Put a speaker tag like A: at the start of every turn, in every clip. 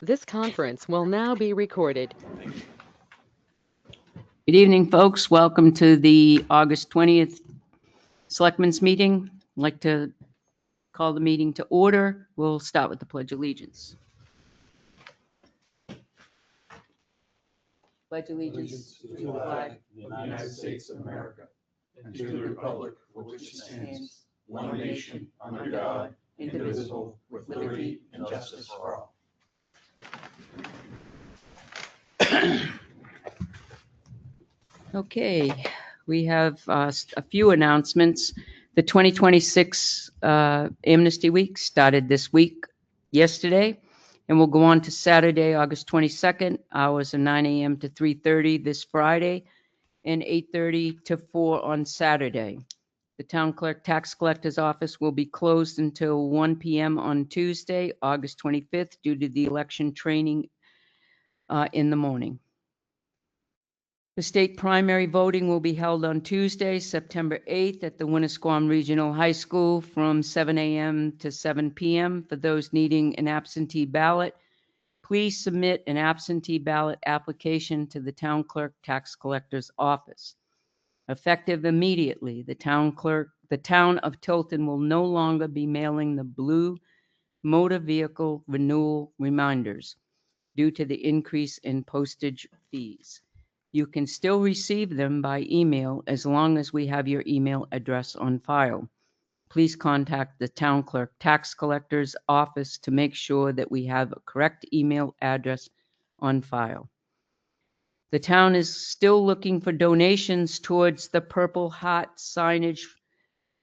A: This conference will now be recorded.
B: Good evening, folks. Welcome to the August 20th Selectmen's Meeting. I'd like to call the meeting to order. We'll start with the Pledge of Allegiance. Pledge allegiance to the flag
C: of the United States of America and to the republic for which it stands, one nation, under God, indivisible, with liberty and justice for all.
B: Okay, we have a few announcements. The 2026 Amnesty Week started this week, yesterday, and will go on to Saturday, August 22nd, hours of 9 a.m. to 3:30 this Friday, and 8:30 to 4 on Saturday. The Town Clerk Tax Collector's Office will be closed until 1 p.m. on Tuesday, August 25th, due to the election training in the morning. The state primary voting will be held on Tuesday, September 8th at the Winnisquam Regional High School from 7 a.m. to 7 p.m. For those needing an absentee ballot, please submit an absentee ballot application to the Town Clerk Tax Collector's Office. Effective immediately, the town of Tilton will no longer be mailing the blue motor vehicle renewal reminders due to the increase in postage fees. You can still receive them by email as long as we have your email address on file. Please contact the Town Clerk Tax Collector's Office to make sure that we have a correct email address on file. The town is still looking for donations towards the Purple Heart signage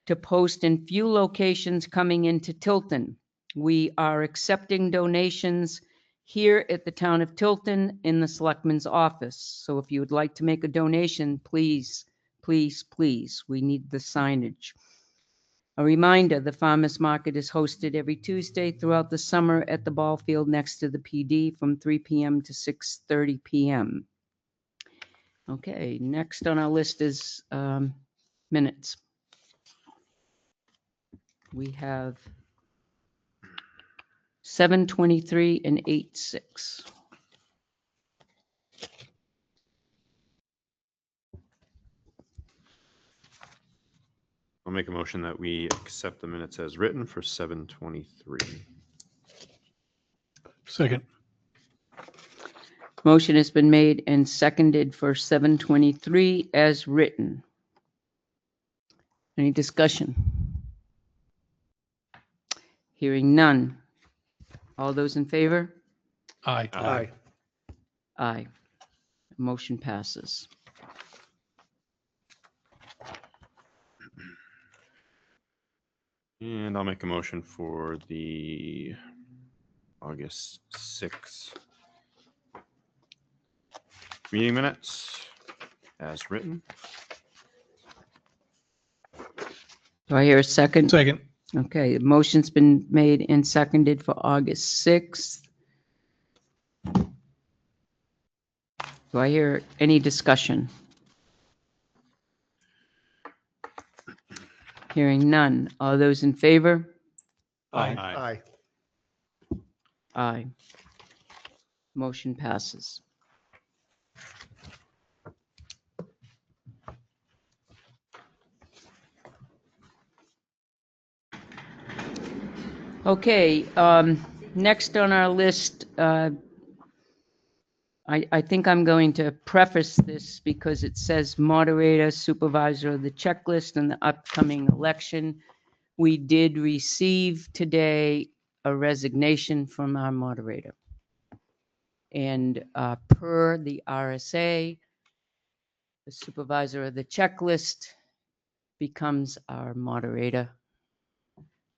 B: to post in few locations coming into Tilton. We are accepting donations here at the town of Tilton in the Selectmen's office. So if you would like to make a donation, please, please, please, we need the signage. A reminder, the farmers market is hosted every Tuesday throughout the summer at the ball field next to the PD from 3 p.m. to 6:30 p.m. Okay, next on our list is minutes. We have 7:23 and 8:06.
D: I'll make a motion that we accept the minutes as written for 7:23.
C: Second.
B: Motion has been made and seconded for 7:23 as written. Any discussion? Hearing none. All those in favor?
C: Aye.
D: Aye.
B: Aye. Motion passes.
D: And I'll make a motion for the August 6th meeting minutes as written.
B: Do I hear a second?
C: Second.
B: Okay, the motion's been made and seconded for August 6th. Do I hear any discussion? Hearing none. All those in favor?
D: Aye.
B: Aye. Motion passes. Okay, next on our list, I think I'm going to preface this because it says moderator, supervisor of the checklist and the upcoming election. We did receive today a resignation from our moderator. And per the RSA, the supervisor of the checklist becomes our moderator.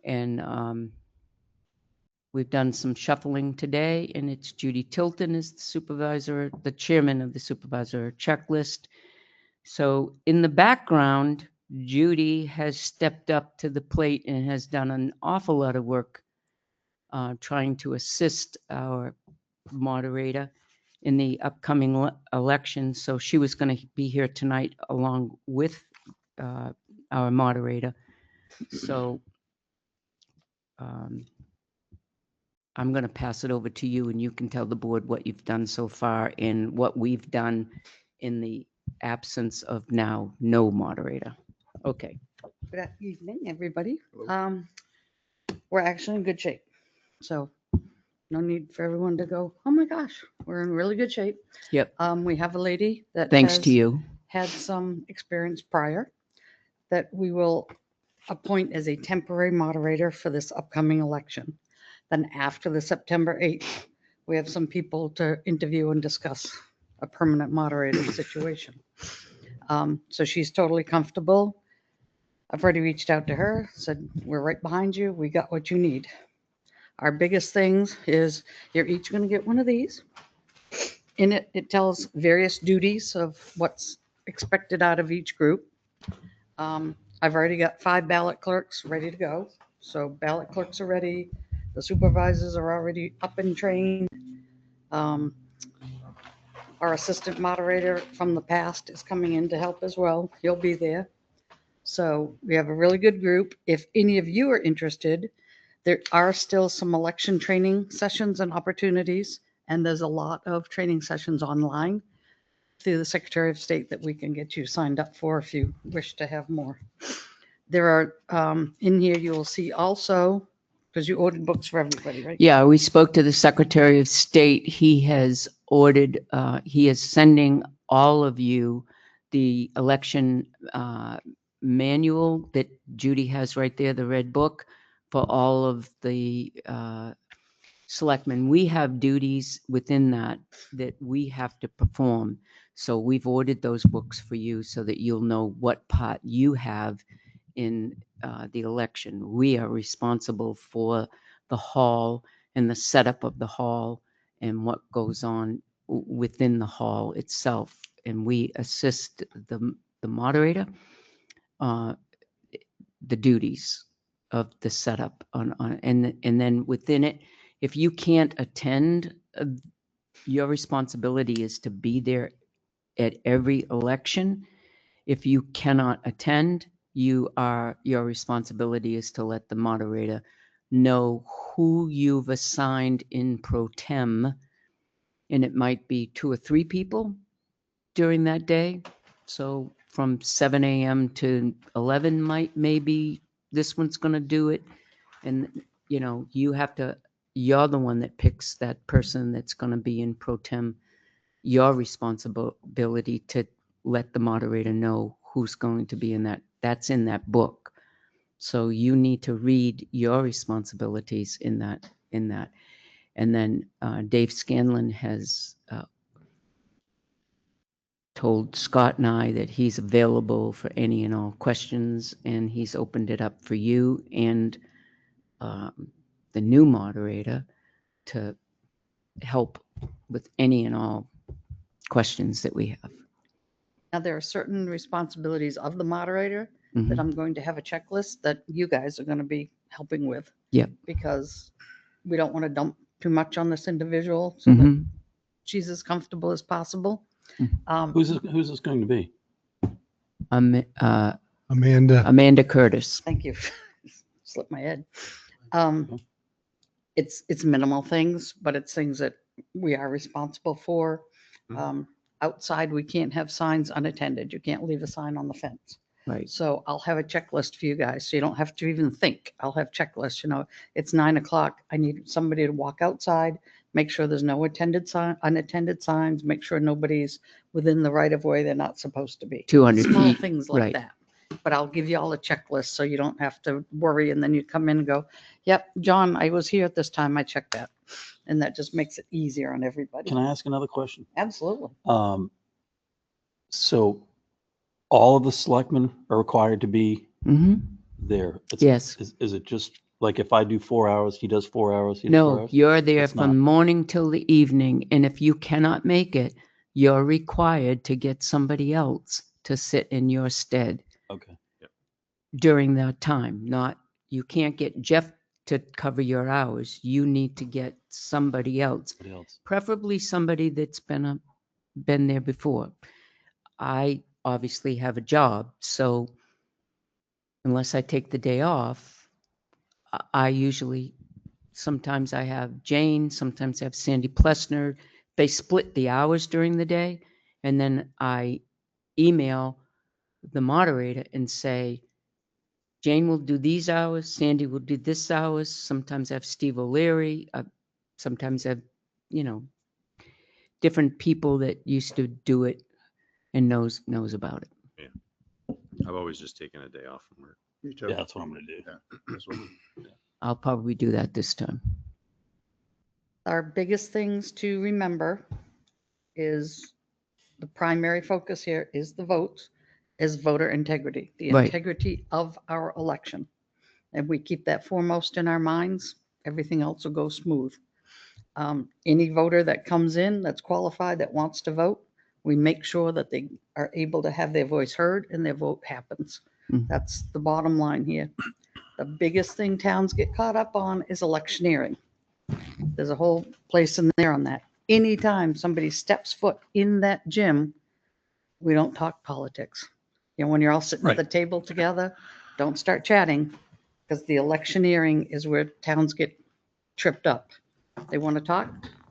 B: And we've done some shuffling today, and it's Judy Tilton is the supervisor, the chairman of the supervisor checklist. So in the background, Judy has stepped up to the plate and has done an awful lot of work trying to assist our moderator in the upcoming election. So she was going to be here tonight along with our moderator. So I'm going to pass it over to you, and you can tell the board what you've done so far and what we've done in the absence of now no moderator. Okay.
E: Good evening, everybody. We're actually in good shape. So no need for everyone to go, oh my gosh, we're in really good shape.
B: Yep.
E: We have a lady that
B: Thanks to
E: has
B: you.
E: had some experience prior that we will appoint as a temporary moderator for this upcoming election. Then after the September 8th, we have some people to interview and discuss a permanent moderator situation. So she's totally comfortable. I've already reached out to her, said, we're right behind you. We got what you need. Our biggest things is you're each going to get one of these. In it, it tells various duties of what's expected out of each group. I've already got 5 ballot clerks ready to go. So ballot clerks are ready. The supervisors are already up and trained. Our assistant moderator from the past is coming in to help as well. He'll be there. So we have a really good group. If any of you are interested, there are still some election training sessions and opportunities, and there's a lot of training sessions online through the Secretary of State that we can get you signed up for if you wish to have more. There are, in here, you will see also, because you ordered books for everybody, right?
B: Yeah, we spoke to the Secretary of State. He has ordered, he is sending all of you the election manual that Judy has right there, the red book, for all of the selectmen. We have duties within that we have to perform. So we've ordered those books for you so that you'll know what part you have in the election. We are responsible for the hall and the setup of the hall and what goes on within the hall itself. And we assist the moderator, the duties of the setup and then within it, if you can't attend, your responsibility is to be there at every election. If you cannot attend, your responsibility is to let the moderator know who you've assigned in pro tem, and it might be 2 or 3 people during that day. So from 7 a.m. to 11 maybe this one's going to do it. And, you're the one that picks that person that's going to be in pro tem. Your responsibility to let the moderator know who's going to be in that. That's in that book. So you need to read your responsibilities in that. And then Dave Scanlon has told Scott and I that he's available for any and all questions, and he's opened it up for you and the new moderator to help with any and all questions that we have.
E: Now, there are certain responsibilities of the moderator
B: Mhm.
E: that I'm going to have a checklist that you guys are going to be helping with.
B: Yep.
E: Because we don't want to dump too much on this individual so that
B: Mhm.
E: she's as comfortable as possible.
C: Who's this going to be?
B: Amanda
F: Amanda.
B: Curtis.
E: Thank you. Slipped my head. It's minimal things, but it's things that we are responsible for. Outside, we can't have signs unattended. You can't leave a sign on the fence.
B: Right.
E: So I'll have a checklist for you guys, so you don't have to even think. I'll have checklists, it's 9:00. I need somebody to walk outside, make sure there's no unattended signs, make sure nobody's within the right of way they're not supposed to be.
B: 200
E: Small
B: feet.
E: things like
B: Right.
E: that. But I'll give you all a checklist so you don't have to worry. And then you come in and go, yep, John, I was here at this time. I checked that. And that just makes it easier on everybody.
C: Can I ask another question?
E: Absolutely.
C: So all of the selectmen are required to be
B: Mhm.
C: there?
B: Yes.
C: Is it just like if I do 4 hours, he does 4 hours? He does 4
B: No,
C: hours?
B: you're there
C: It's
B: from
C: not.
B: morning till the evening, and if you cannot make it, you're required to get somebody else to sit in your stead
C: Okay.
B: during that time. You can't get Jeff to cover your hours. You need to get somebody else,
C: What else?
B: preferably somebody that's been there before. I obviously have a job, so unless I take the day off, I usually Sometimes I have Jane, sometimes I have Sandy Plessner. They split the hours during the day, and then I email the moderator and say, Jane will do these hours, Sandy will do this hours. Sometimes I have Steve O'Leary. Sometimes I have, you know, different people that used to do it and knows about it.
D: I've always just taken a day off from work.
C: Me too.
F: Yeah, that's what I'm gonna do.
C: Yeah, that's what-
B: I'll probably do that this time.
E: Our biggest things to remember is the primary focus here is the vote, is voter integrity, the
B: Right.
E: integrity of our election. And we keep that foremost in our minds, everything else will go smooth. Any voter that comes in that's qualified, that wants to vote, we make sure that they are able to have their voice heard and their vote happens.
B: Mhm.
E: That's the bottom line here. The biggest thing towns get caught up on is electioneering. There's a whole place in there on that. Anytime somebody steps foot in that gym, we don't talk politics. You know, when you're all sitting at the table together, don't start chatting, because the electioneering is where towns get tripped up. They want to talk,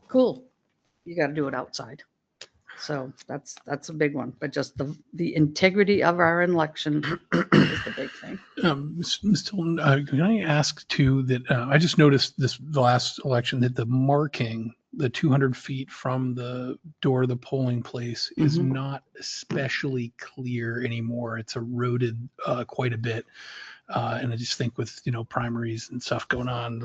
E: cool, you got to do it outside. So that's a big one, but just the integrity of our election is the big thing.
G: Ms. Tilton, can I ask too that I just noticed the last election that the marking, the 200 feet from the door of the polling place is
B: Mhm.
G: not especially clear anymore. It's eroded quite a bit. And I just think with, primaries and stuff going on,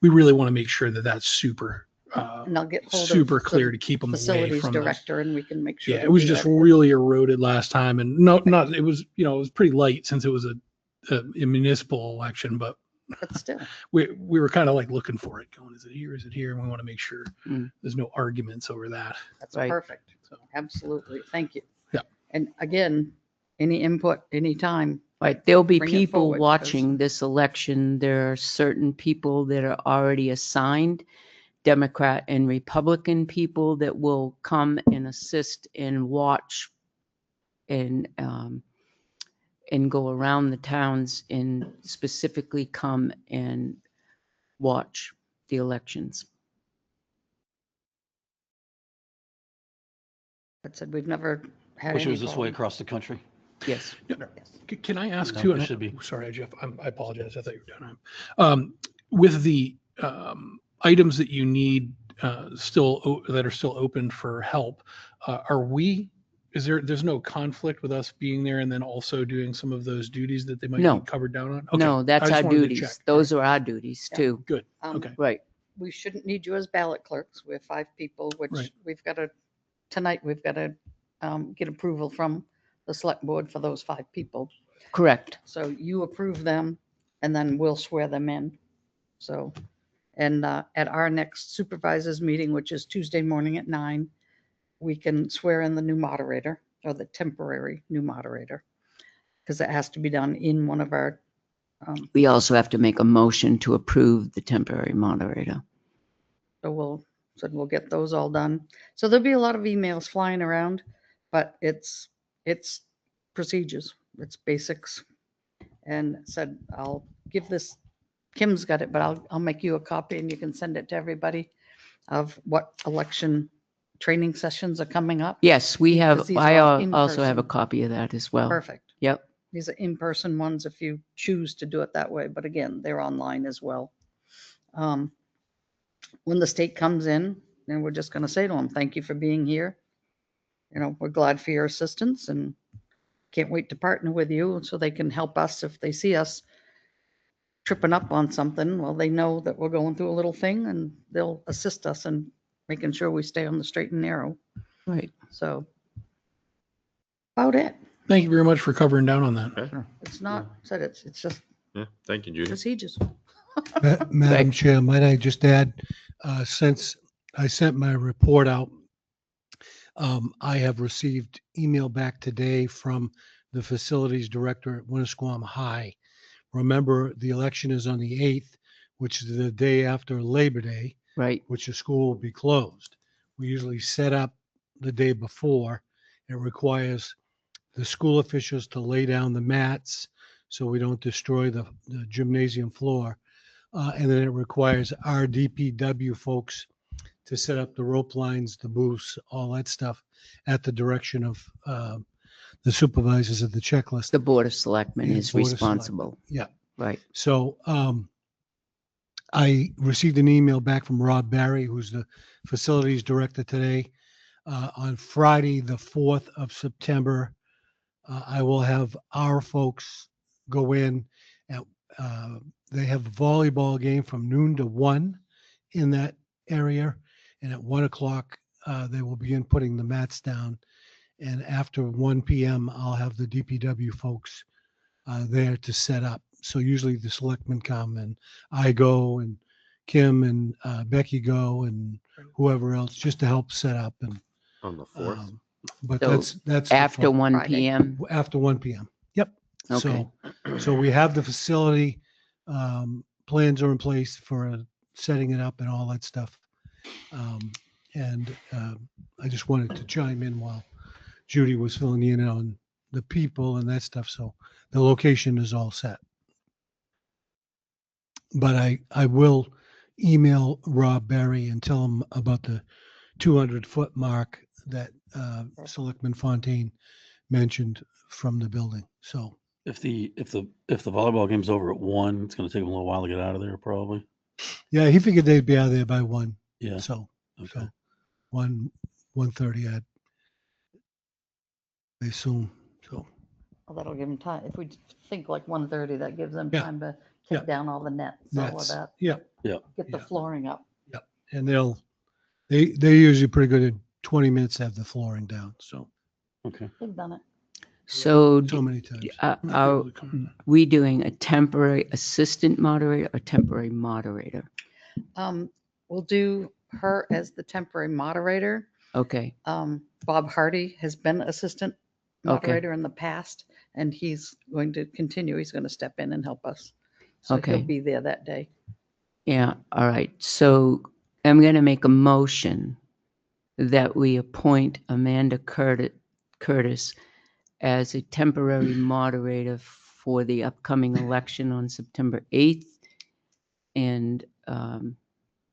G: we really want to make sure that that's super
E: And I'll get hold of
G: super
E: the
G: clear to keep them away
E: facilities
G: from those.
E: director and we can make sure.
G: Yeah,
E: they
G: it was
E: do
G: just
E: that.
G: really eroded last time, and it was pretty late since it was a municipal election, but
E: But still,
G: we were kind of like looking for it, going, is it here, and we want to make sure
B: Mm.
G: there's no arguments over that.
E: that's
B: Right.
E: perfect.
G: So
E: Absolutely. Thank you.
G: Yeah.
E: And again, any input, anytime.
B: Right, there'll be
E: Bring it
B: people
E: forward, because-
B: watching this election. There are certain people that are already assigned, Democrat and Republican people that will come and assist and watch and go around the towns and specifically come and watch the elections.
E: I said, we've never had
F: Wish it
E: any
F: was this way
E: problem.
F: across the country.
B: Yes.
E: Yes.
G: Can I ask
F: No,
G: too?
F: it
G: and
F: should be.
G: Sorry, Jeff. I apologize. I thought you were done. With the items that you need that are still open for help, there's no conflict with us being there and then also doing some of those duties that they might
B: No.
G: be covered down on? Okay.
B: No,
G: I
B: that's
G: just
B: our
G: wanted to
B: duties.
G: check.
B: Those are our duties
E: Yeah.
B: too.
G: Good.
E: Um,
G: Okay.
B: Right.
E: We shouldn't need you as ballot clerks. We're 5 people, which
G: Right.
E: we've got to, tonight, we've got to get approval from the select board for those 5 people.
B: Correct.
E: So you approve them and then we'll swear them in. So, and at our next supervisors meeting, which is Tuesday morning at 9, we can swear in the new moderator or the temporary new moderator. Because it has to be done in one of our,
B: We also have to make a motion to approve the temporary moderator.
E: so we'll get those all done. So there'll be a lot of emails flying around, but it's procedures, it's basics. And said, I'll give this, Kim's got it, but I'll make you a copy and you can send it to everybody of what election training sessions are coming up.
B: Yes, we
E: Because
B: have,
E: these
B: I
E: are all
B: also have a
E: in-person.
B: copy of that as well.
E: Perfect.
B: Yep.
E: These are in-person ones if you choose to do it that way, but again, they're online as well. When the state comes in, then we're just going to say to them, thank you for being here. We're glad for your assistance and can't wait to partner with you so they can help us if they see us tripping up on something. Well, they know that we're going through a little thing and they'll assist us in making sure we stay on the straight and narrow.
B: Right.
E: So about it.
G: Thank you very much for covering down on that.
D: Okay.
E: It's not, said it's just
D: Yeah, thank you, Judy.
E: procedures.
H: Madam Chair, might I just add, since I sent my report out, I have received email back today from the facilities director at Winnisquam High. Remember, the election is on the 8th, which is the day after Labor Day,
B: Right.
H: which the school will be closed. We usually set up the day before. It requires the school officials to lay down the mats so we don't destroy the gymnasium floor. And then it requires our DPW folks to set up the rope lines, the booths, all that stuff at the direction of the supervisors of the checklist.
B: The Board of Selectmen
H: Yeah,
B: is
H: Board of Selectmen.
B: responsible.
H: Yeah.
B: Right.
H: So I received an email back from Rob Barry, who's the facilities director today. On Friday, the 4th of September, I will have our folks go in. At, they have a volleyball game from noon to 1 in that area. And at 1 o'clock, they will begin putting the mats down. And after 1 p.m., I'll have the DPW folks there to set up. So usually the selectmen come and I go and Kim and Becky go and whoever else just to help set up. And
D: On the 4th?
H: but
B: So
H: that's the
B: After
H: fun.
B: 1
E: Friday.
B: PM?
H: After 1 p.m. Yep.
B: Okay.
H: So we have the facility, plans are in place for setting it up and all that stuff. And I just wanted to chime in while Judy was filling in on the people and that stuff. So the location is all set. But I will email Rob Barry and tell him about the 200-foot mark that Selectman Fontaine mentioned from the building. So
C: If the volleyball game's over at 1, it's going to take them a little while to get out of there, probably.
H: yeah, he figured they'd be out of there by 1.
C: Yeah.
H: So
C: Okay.
H: 1:30, I assume. So
E: Well, that'll give them time. If we think like 1:30, that gives them
H: Yeah.
E: time to
H: Yeah.
E: take down all the nets, all of
H: that's
E: that,
H: yeah.
E: get the
H: Yeah.
E: flooring up.
H: And they're usually pretty good in 20 minutes to have the flooring down. So
C: Okay.
E: They've done it.
B: So
H: many times.
B: are we doing a temporary assistant moderator or temporary moderator?
E: We'll do her as the temporary moderator.
B: Okay.
E: Bob Hardy has been assistant moderator in the past, and he's going to continue. He's going to step in and help us. So
B: Okay.
E: he'll be there that day.
B: Yeah. All right. So I'm going to make a motion that we appoint Amanda Curtis as a temporary moderator for the upcoming election on September 8th. And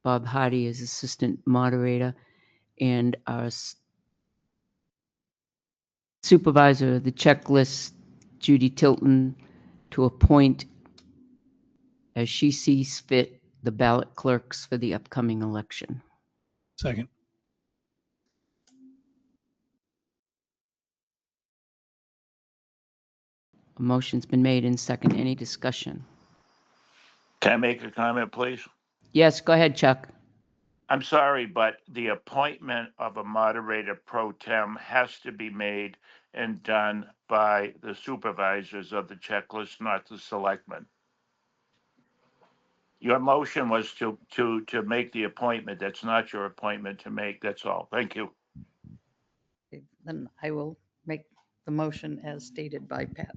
B: Bob Hardy is assistant moderator, and our supervisor of the checklist, Judy Tilton, to appoint as she sees fit the ballot clerks for the upcoming election.
G: Second.
B: A motion's been made in second. Any discussion?
F: Can I make a comment, please?
B: Yes, go ahead, Chuck.
F: I'm sorry, but the appointment of a moderator pro tem has to be made and done by the supervisors of the checklist, not the selectmen. Your motion was to make the appointment. That's not your appointment to make. That's all. Thank you.
E: Okay, then I will make the motion as stated by Pat.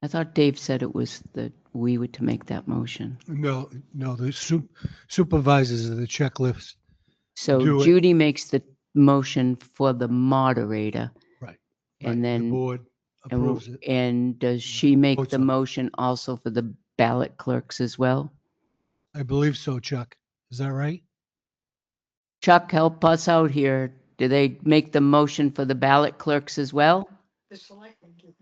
B: I thought Dave said it was that we were to make that motion.
H: No, the supervisors of the checklist.
B: So
H: Do it.
B: Judy makes the motion for the moderator.
H: Right.
B: And
H: The
B: then,
H: board
B: and,
H: approves it.
B: and does she make
H: Votes
B: the
H: on it.
B: motion also for the ballot clerks as well?
H: I believe so, Chuck. Is that right?
B: Chuck, help us out here. Do they make the motion for the ballot clerks as well?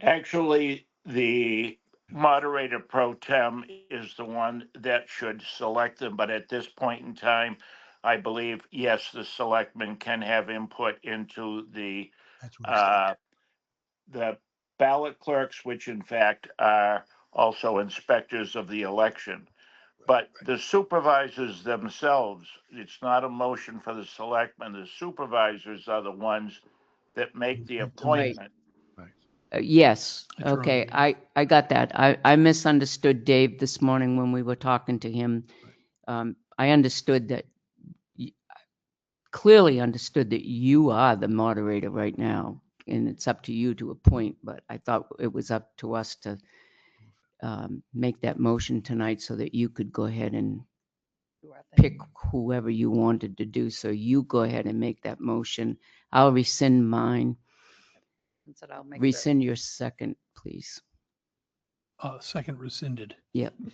F: Actually, the moderator pro tem is the one that should select them, but at this point in time, I believe, yes, the selectmen can have input into the
H: That's what I said.
F: the ballot clerks, which in fact are also inspectors of the election. But the supervisors themselves, it's not a motion for the selectmen. The supervisors are the ones that make the appointment.
B: Yes.
G: That's right.
B: Okay. I got that. I misunderstood Dave this morning when we were talking to him. I understood that, clearly understood that you are the moderator right now, and it's up to you to appoint, but I thought it was up to us to make that motion tonight so that you could go ahead and
E: Do our thing.
B: pick whoever you wanted to do. So you go ahead and make that motion. I'll rescind mine.
E: And said I'll make the,
B: Rescind your second, please.
G: Second rescinded.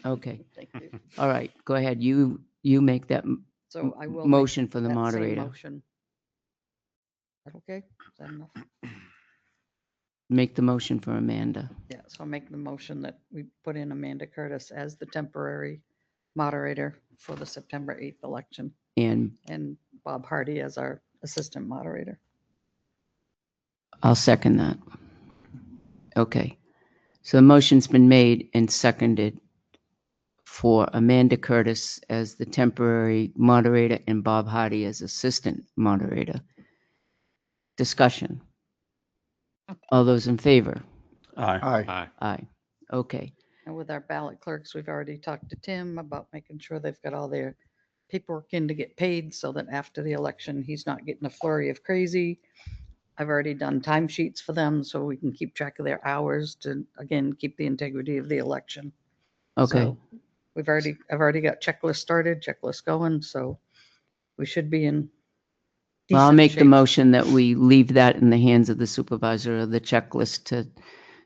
B: Okay.
E: Thank you.
B: All right. Go ahead. You make that
E: So I will. make
B: motion for the
E: that same
B: moderator.
E: motion. Is that okay? Is that enough?
B: Make the motion for Amanda.
E: Yeah, so I'll make the motion that we put in Amanda Curtis as the temporary moderator for the September 8th election
B: And
E: and Bob Hardy as our assistant moderator.
B: I'll second that. Okay. So the motion's been made and seconded for Amanda Curtis as the temporary moderator and Bob Hardy as assistant moderator. Discussion. All those in favor?
C: Aye.
D: Aye.
B: Aye. Okay.
E: And with our ballot clerks, we've already talked to Tim about making sure they've got all their paperwork in to get paid so that after the election, he's not getting a flurry of crazy. I've already done timesheets for them so we can keep track of their hours to, again, keep the integrity of the election.
B: Okay.
E: So I've already got checklist going, so we should be in
B: Well, I'll
E: decent
B: make the
E: shape.
B: motion that we leave that in the hands of the supervisor of the checklist to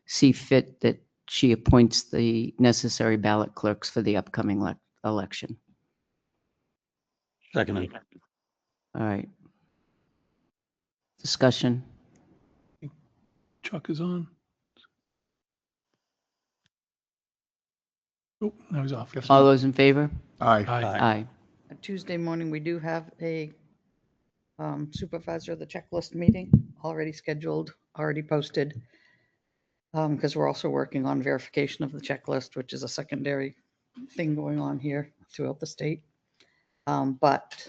B: see fit that she appoints the necessary ballot clerks for the upcoming election.
C: Seconded.
B: All right. Discussion.
G: Chuck is on. Oh, now he's off.
B: All those in favor?
C: Aye.
B: Aye.
E: Tuesday morning, we do have a supervisor of the checklist meeting already scheduled, already posted. Because we're also working on verification of the checklist, which is a secondary thing going on here throughout the state. But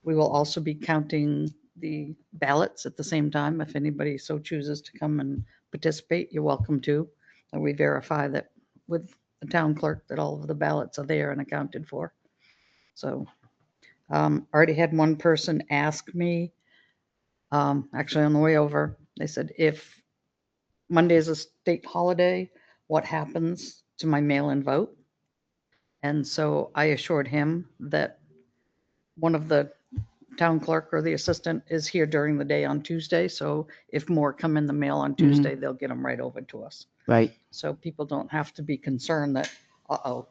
E: we will also be counting the ballots at the same time. If anybody so chooses to come and participate, you're welcome to. And we verify that with the town clerk that all of the ballots are there and accounted for. So already had one person ask me, actually on the way over, they said, if Monday is a state holiday, what happens to my mail-in vote? And so I assured him that one of the town clerk or the assistant is here during the day on Tuesday. So if more come in the mail on Tuesday, they'll get them right over to us.
B: Right.
E: So people don't have to be concerned that, uh-oh,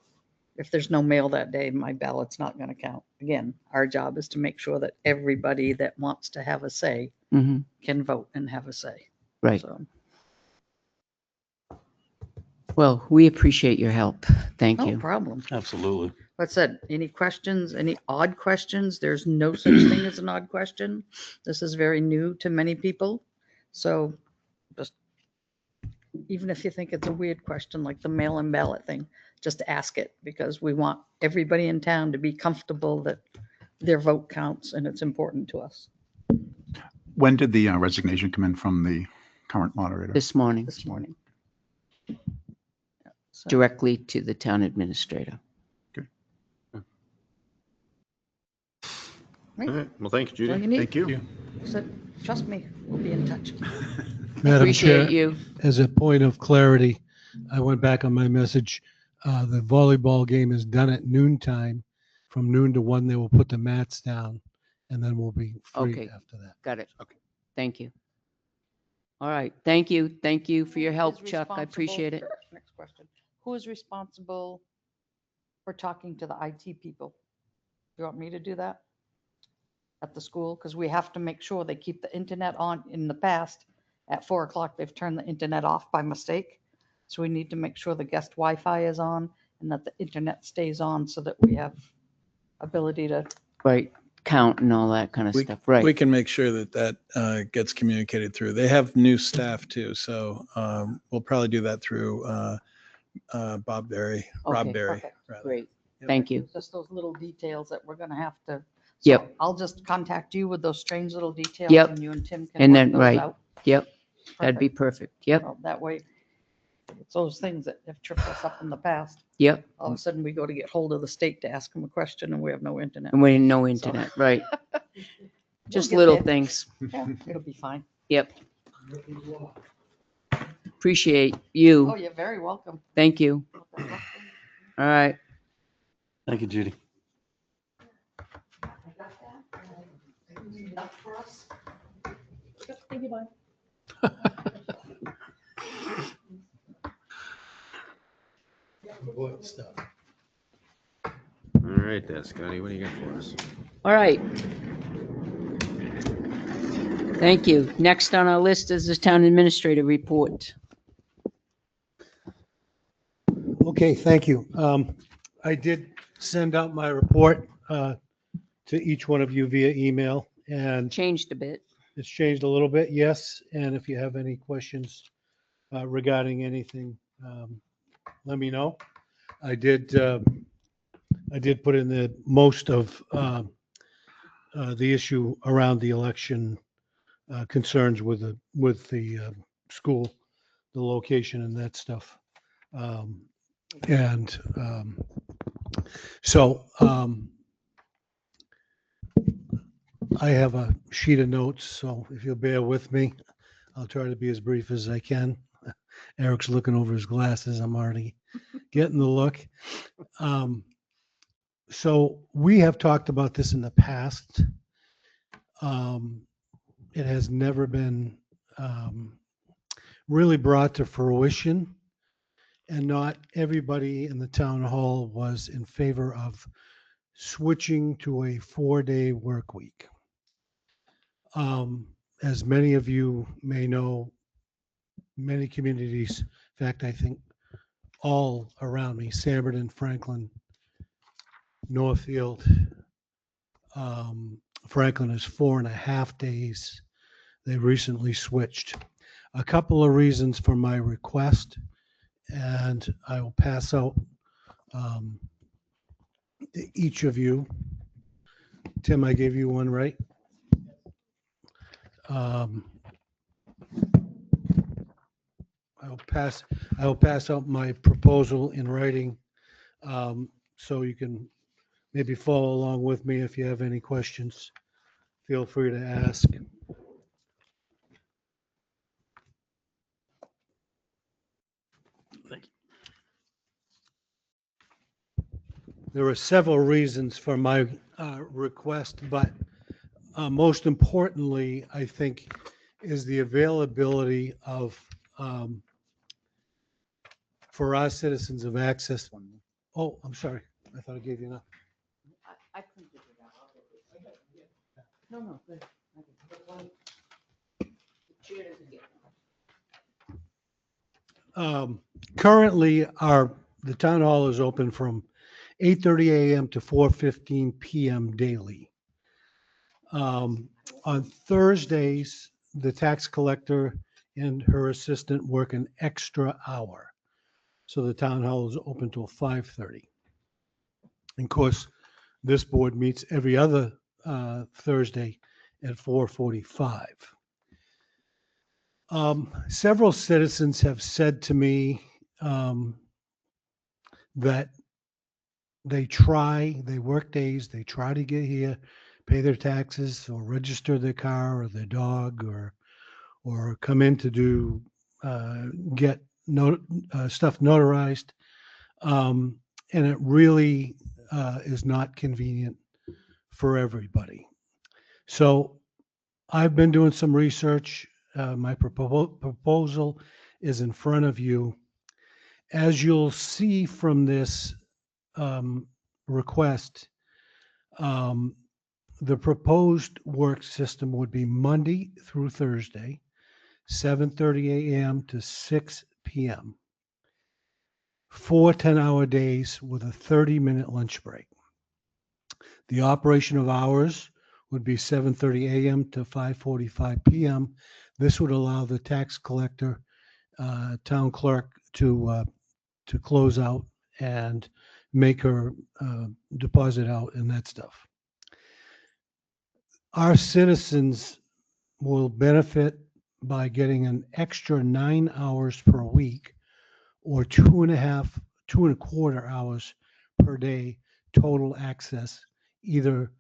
E: if there's no mail that day, my ballot's not going to count. Again, our job is to make sure that everybody that wants to have a say
B: Mm-hmm.
E: can vote and have a say.
B: Right.
E: So,
B: Well, we appreciate your help. Thank
E: no
B: you.
E: problem.
C: Absolutely.
E: Like I said, any questions, any odd questions? There's no such thing as an odd question. This is very new to many people. So just, even if you think it's a weird question, like the mail-in ballot thing, just ask it because we want everybody in town to be comfortable that their vote counts and it's important to us
I: When did the resignation come in from the current moderator?
B: This morning,
E: this morning. Yeah, so-
B: directly to the town administrator.
E: Right.
D: All right. Well, thank you,
E: That's all
D: Judy.
E: you need.
I: Thank you.
E: So, trust me, we'll be in touch.
H: Madam Chair,
B: Appreciate you.
H: as a point of clarity, I went back on my message. The volleyball game is done at noontime. From noon to 1, they will put the mats down and then we'll be free
B: Okay.
H: after that.
B: Got it.
I: Okay.
B: Thank you. All right. Thank you. Thank you for your
E: Who
B: help,
E: is
B: Chuck. I appreciate it.
E: responsible- Next question. Who is responsible for talking to the IT people? Do you want me to do that at the school? Because we have to make sure they keep the internet on. In the past, at 4 o'clock, they've turned the internet off by mistake. So we need to make sure the guest Wi-Fi is on and that the internet stays on so that we have ability to,
B: Right. Count and all that kind of stuff.
J: We
B: Right.
J: can make sure that that gets communicated through. They have new staff too, so we'll probably do that through Rob Berry,
E: perfect.
J: rather.
B: Great.
J: Yep.
B: Thank you.
E: Just those little details that we're going to have to.
B: Yep.
E: So I'll just contact you with those strange little details.
B: Yep.
E: And you and Tim can
B: And
E: work
B: then,
E: those
B: right.
E: out.
B: Yep. That'd be
E: Perfect.
B: perfect. Yep.
E: Well, that way, it's those things that have tripped us up in the past.
B: Yep.
E: All of a sudden, we go to get hold of the state to ask them a question and we have no internet.
B: And we no internet. Right. Just
E: get
B: little
E: there.
B: things.
E: Yeah, it'll be fine.
B: Yep. Appreciate you.
E: Oh, you're very welcome.
B: Thank you. All right.
C: Thank you, Judy.
E: Enough for us? Thank you, bye.
H: Important stuff.
D: All right, there, Scotty, what do you got for us?
B: All right. Thank you. Next on our list is the town administrator report.
H: Okay, thank you. I did send out my report to each one of you via email, and
B: Changed a bit.
H: it's changed a little bit, yes. And if you have any questions regarding anything, let me know. I did put in the most of the issue around the election concerns with the school, the location and that stuff. And so I have a sheet of notes, so if you'll bear with me, I'll try to be as brief as I can. Eric's looking over his glasses. I'm already getting the look. So we have talked about this in the past. It has never been really brought to fruition, and not everybody in the town hall was in favor of switching to a 4-day work week. As many of you may know, many communities, in fact, I think all around me, Samberton, Franklin, Northfield, Franklin is 4.5 days. They recently switched. A couple of reasons for my request, and I will pass out each of you. Tim, I gave you one, right? I'll pass out my proposal in writing, so you can maybe follow along with me. If you have any questions, feel free to ask. There are several reasons for my request, but most importantly, I think, is the availability of, for our citizens, of access. Oh, I'm sorry. I thought I gave you enough.
B: I printed it out. No.
H: Currently, the town hall is open from 8:30 a.m. to 4:15 p.m. daily. On Thursdays, the tax collector and her assistant work an extra hour. So the town hall is open till 5:30. And of course, this board meets every other Thursday at 4:45. Several citizens have said to me that they work days, they try to get here, pay their taxes or register their car or their dog, or come in to do get stuff notarized, and it really is not convenient for everybody. So I've been doing some research. My proposal is in front of you. As you'll see from this request, the proposed work system would be Monday through Thursday, 7:30 a.m. to 6 p.m. 4 10-hour days with a 30-minute lunch break. The operation of hours would be 7:30 a.m. to 5:45 p.m. This would allow the tax collector, town clerk to close out and make her deposit out and that stuff. Our citizens will benefit by getting an extra 9 hours per week, or 2.25 hours per day total access, either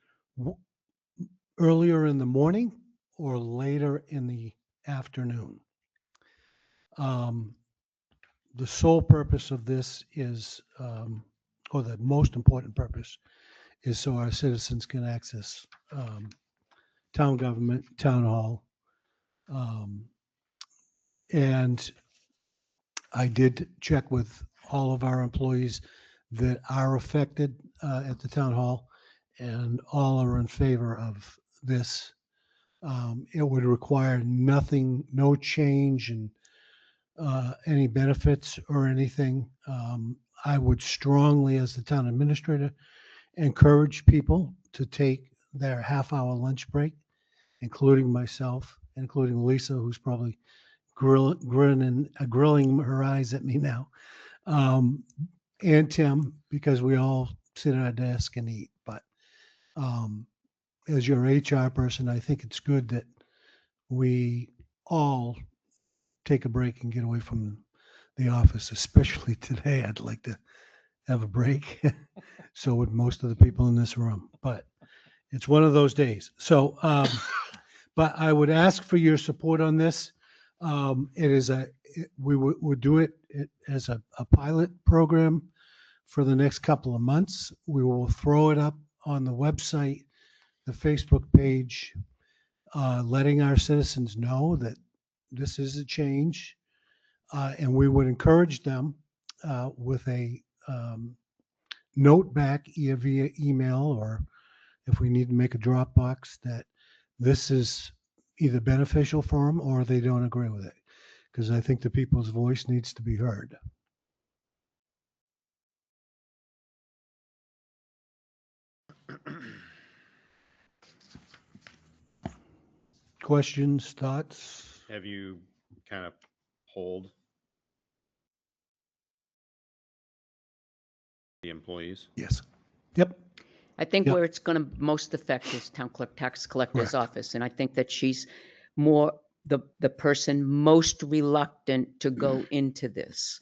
H: earlier in the morning or later in the afternoon. The sole purpose of this is, or the most important purpose, is so our citizens can access town government, town hall. And I did check with all of our employees that are affected at the town hall, and all are in favor of this. It would require nothing, no change in any benefits or anything. I would strongly, as the town administrator, encourage people to take their half-hour lunch break, including myself, including Lisa, who's probably grilling her eyes at me now, and Tim, because we all sit at our desk and eat. But as your HR person, I think it's good that we all take a break and get away from the office, especially today. I'd like to have a break. So would most of the people in this room, but it's one of those days. So, but I would ask for your support on this. We would do it as a pilot program for the next couple of months. We will throw it up on the website, the Facebook page, letting our citizens know that this is a change. And we would encourage them with a note back either via email, or if we need to make a Dropbox, that this is either beneficial for them or they don't agree with it. Because I think the people's voice needs to be heard. Questions, thoughts?
D: Have you kind of polled the employees?
H: Yes. Yep.
B: I think
H: Yep.
B: where it's going to most affect is town clerk, tax collector's
H: Correct.
B: office. And I think that she's more the person most reluctant to go into this.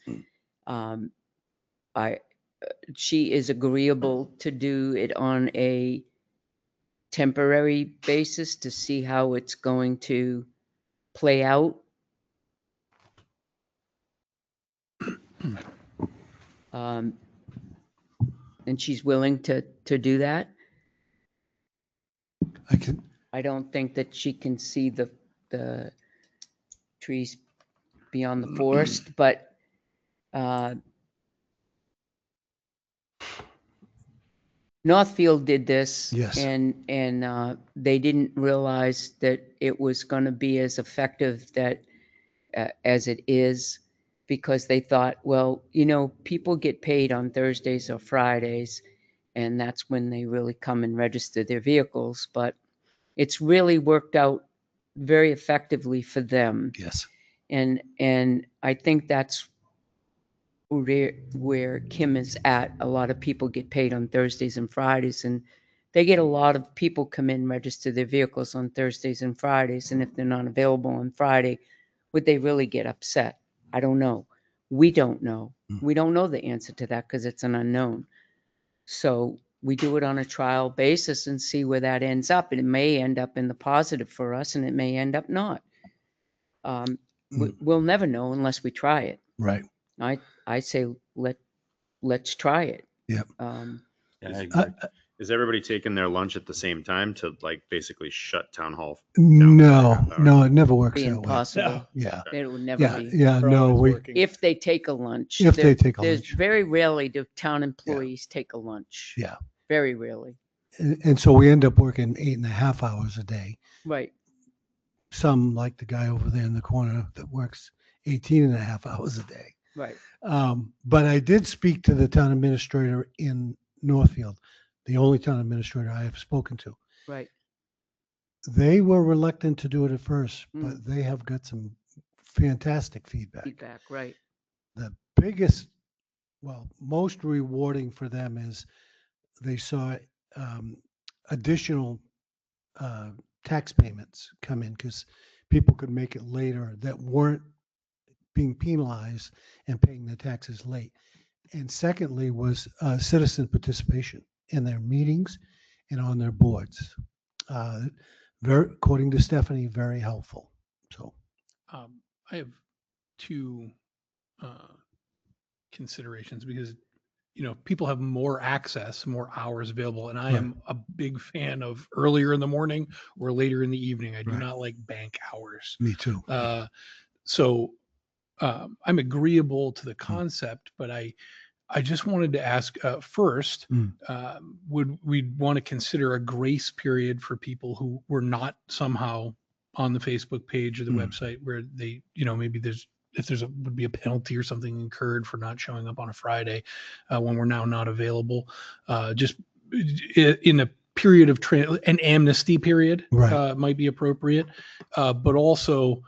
B: She is agreeable to do it on a temporary basis to see how it's going to play out. And she's willing to do that. I don't think that she can see the trees beyond the forest, but Northfield did this.
H: Yes.
B: And they didn't realize that it was going to be as effective as it is, because they thought, well, people get paid on Thursdays or Fridays, and that's when they really come and register their vehicles. But it's really worked out very effectively for them.
H: Yes.
B: And I think that's where Kim is at. A lot of people get paid on Thursdays and Fridays, and they get a lot of people come in, register their vehicles on Thursdays and Fridays. And if they're not available on Friday, would they really get upset? I don't know. We don't know. We don't know the answer to that because it's an unknown. So we do it on a trial basis and see where that ends up. And it may end up in the positive for us, and it may end up not. We'll never know unless we try it.
H: Right.
B: I say let's try it.
H: Yep.
D: Is everybody taking their lunch at the same time to basically shut town hall?
H: No, it never works
B: Be
H: that way.
B: impossible.
H: Yeah.
B: It would never
H: Yeah.
B: be.
H: Yeah. No,
B: If they take a lunch.
H: If they take a
B: there's
H: lunch.
B: very rarely do town employees take a lunch.
H: Yeah.
B: Very rarely.
H: And so we end up working 8.5 hours a day.
B: Right.
H: Some, like the guy over there in the corner, that works 18.5 hours a day.
B: Right.
H: But I did speak to the town administrator in Northfield, the only town administrator I have spoken to.
B: Right.
H: They were reluctant to do it at first, but they have got some fantastic feedback.
B: Right.
H: The biggest, most rewarding for them is they saw additional tax payments come in, because people could make it later that weren't being penalized and paying their taxes late. And secondly was citizen participation in their meetings and on their boards. According to Stephanie, very helpful. So
G: I have two considerations, because people have more access, more hours available, and I am a big fan of earlier in the morning or later in the evening. I do not like bank hours.
H: Me too.
G: So I'm agreeable to the concept, but I just wanted to ask first, would we want to consider a grace period for people who were not somehow on the Facebook page or the website where they, maybe would be a penalty or something incurred for not showing up on a Friday when we're now not available, just in a period of an amnesty period
H: Right.
G: might be appropriate, but also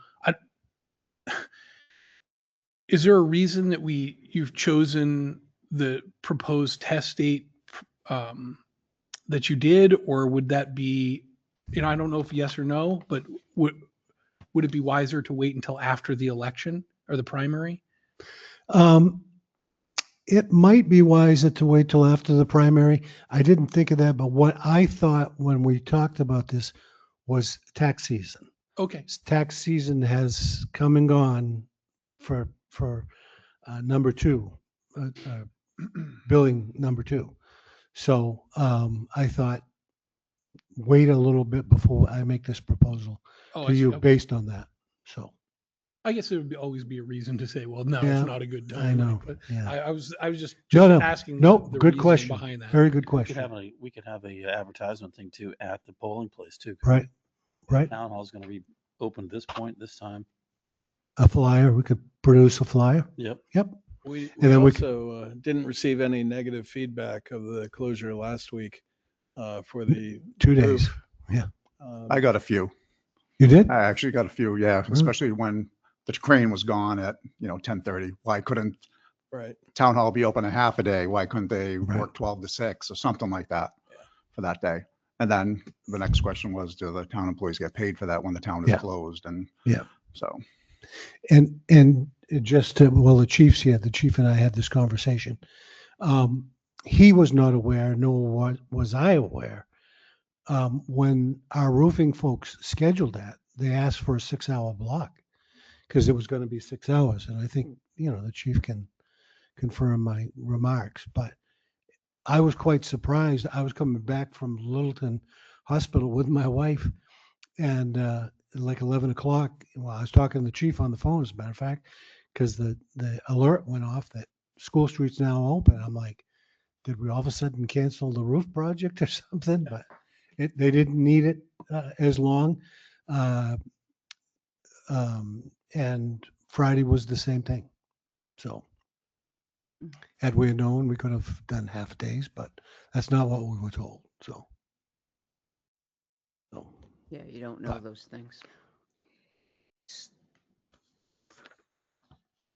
G: is there a reason that you've chosen the proposed test date that you did, or would that be, I don't know if yes or no, but would it be wiser to wait until after the election or the primary?
H: It might be wiser to wait till after the primary. I didn't think of that, but what I thought when we talked about this was tax season.
G: Okay.
H: Tax season has come and gone for number two, billing number two. So I thought, wait a little bit before I make this proposal to you based on that. So
G: I guess there would always be a reason to say, well, no,
H: Yeah,
G: it's not a good time.
H: I know.
G: But
H: Yeah.
G: I was just
H: No.
G: asking.
H: No,
G: the
H: good
G: reasoning
H: question.
G: behind that.
H: Very good
C: We could
H: question.
C: we could have a advertisement thing too at the polling place too.
H: Right. Right.
C: Town hall's going to be open at this point, this time.
H: A flyer. We could produce a flyer.
C: Yep.
H: Yep.
J: We
H: And then we
J: also didn't receive any negative feedback of the closure last week for the
H: 2 days.
J: roof.
H: Yeah.
I: I got a few.
H: You did?
I: I actually got a few, yeah,
H: Really?
I: especially when the crane was gone at, 10:30. Why couldn't
J: Right.
I: town hall be open a half a day? Why couldn't they
H: Right.
I: work 12 to 6 or something like that for that day? And then the next question was, do the town employees get paid for that when the town is
H: Yeah.
I: closed? And
H: Yeah.
I: so,
H: And just to, well, the chief's here. The chief and I had this conversation. He was not aware, nor was I aware. When our roofing folks scheduled that, they asked for a 6-hour block because it was going to be 6 hours. And I think, the chief can confirm my remarks, but I was quite surprised. I was coming back from Littleton Hospital with my wife, and like 11 o'clock, well, I was talking to the chief on the phone, as a matter of fact, because the alert went off that School Street's now open. I'm like, did we all of a sudden cancel the roof project or something? But they didn't need it as long. And Friday was the same thing. So had we known, we could have done half days, but that's not what we were told. So
B: Yeah, you don't know those things.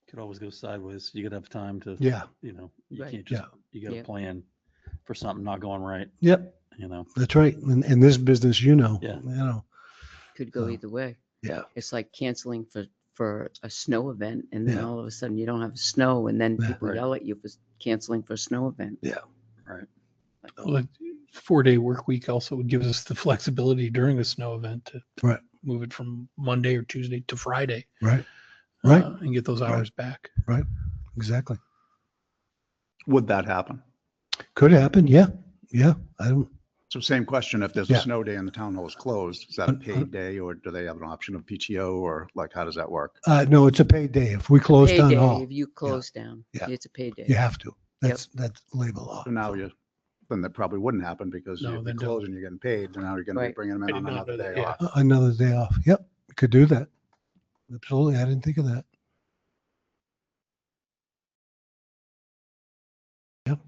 C: could always go sideways. You got to have time to,
H: yeah.
C: you
B: Right.
C: can't just,
H: Yeah.
C: you got to
B: Yeah.
C: plan for something not going right,
H: Yep. That's right. In this business,
C: Yeah.
B: Could go
H: So,
B: either way.
H: yeah.
B: It's like canceling for a snow event, and then
H: Yeah.
B: all of a sudden you don't have snow, and then
H: Yeah.
B: people
C: Right.
B: yell at you for canceling for a snow event.
C: right?
G: Well, a 4-day work week also gives us the flexibility during a snow event to
H: Right.
G: move it from Monday or Tuesday to Friday.
H: Right. Right.
G: And get those hours back.
H: Exactly.
I: would that happen?
H: Could happen. Yeah. Yeah. I don't.
I: So same question, if there's
H: Yeah.
I: a snow day and the town hall is closed, is that a paid day or do they have an option of PTO or like, how does that work?
H: No, it's a paid day. If we close town
B: Payday,
H: hall,
B: if you close down,
H: Yeah.
B: it's a payday.
H: you have to. That's labor law.
I: So now then that probably wouldn't happen because
G: No,
I: you're
G: then don't.
I: closing, you're getting paid, and now you're going to be
B: Right.
I: bringing them
G: I
I: in
G: did
I: on
G: not
I: another
G: know that,
I: day
G: yeah.
I: off.
H: Another day off. Yep. We could do that. Absolutely. I didn't think of that. Yep.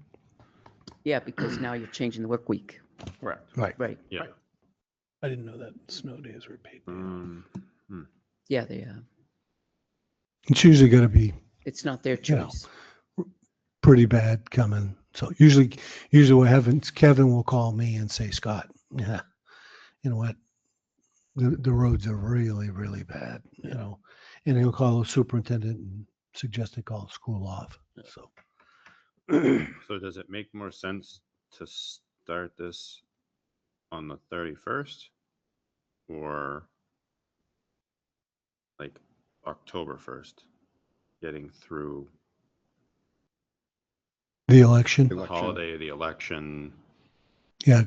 B: Yeah, because now you're changing the work week.
I: Correct.
H: Right.
B: Right.
D: Yeah.
G: I didn't know that snow days were paid.
B: Yeah, they are.
H: It's usually going to be
B: It's not their
H: You know.
B: choice.
H: pretty bad coming. So usually what happens, Kevin will call me and say, Scott, yeah, you know what? The roads are really, really bad, and he'll call the superintendent and suggest they call school off. So,
D: So does it make more sense to start this on the 31st or like October 1st, getting through
H: the election.
D: the holiday, the election?
H: Yeah.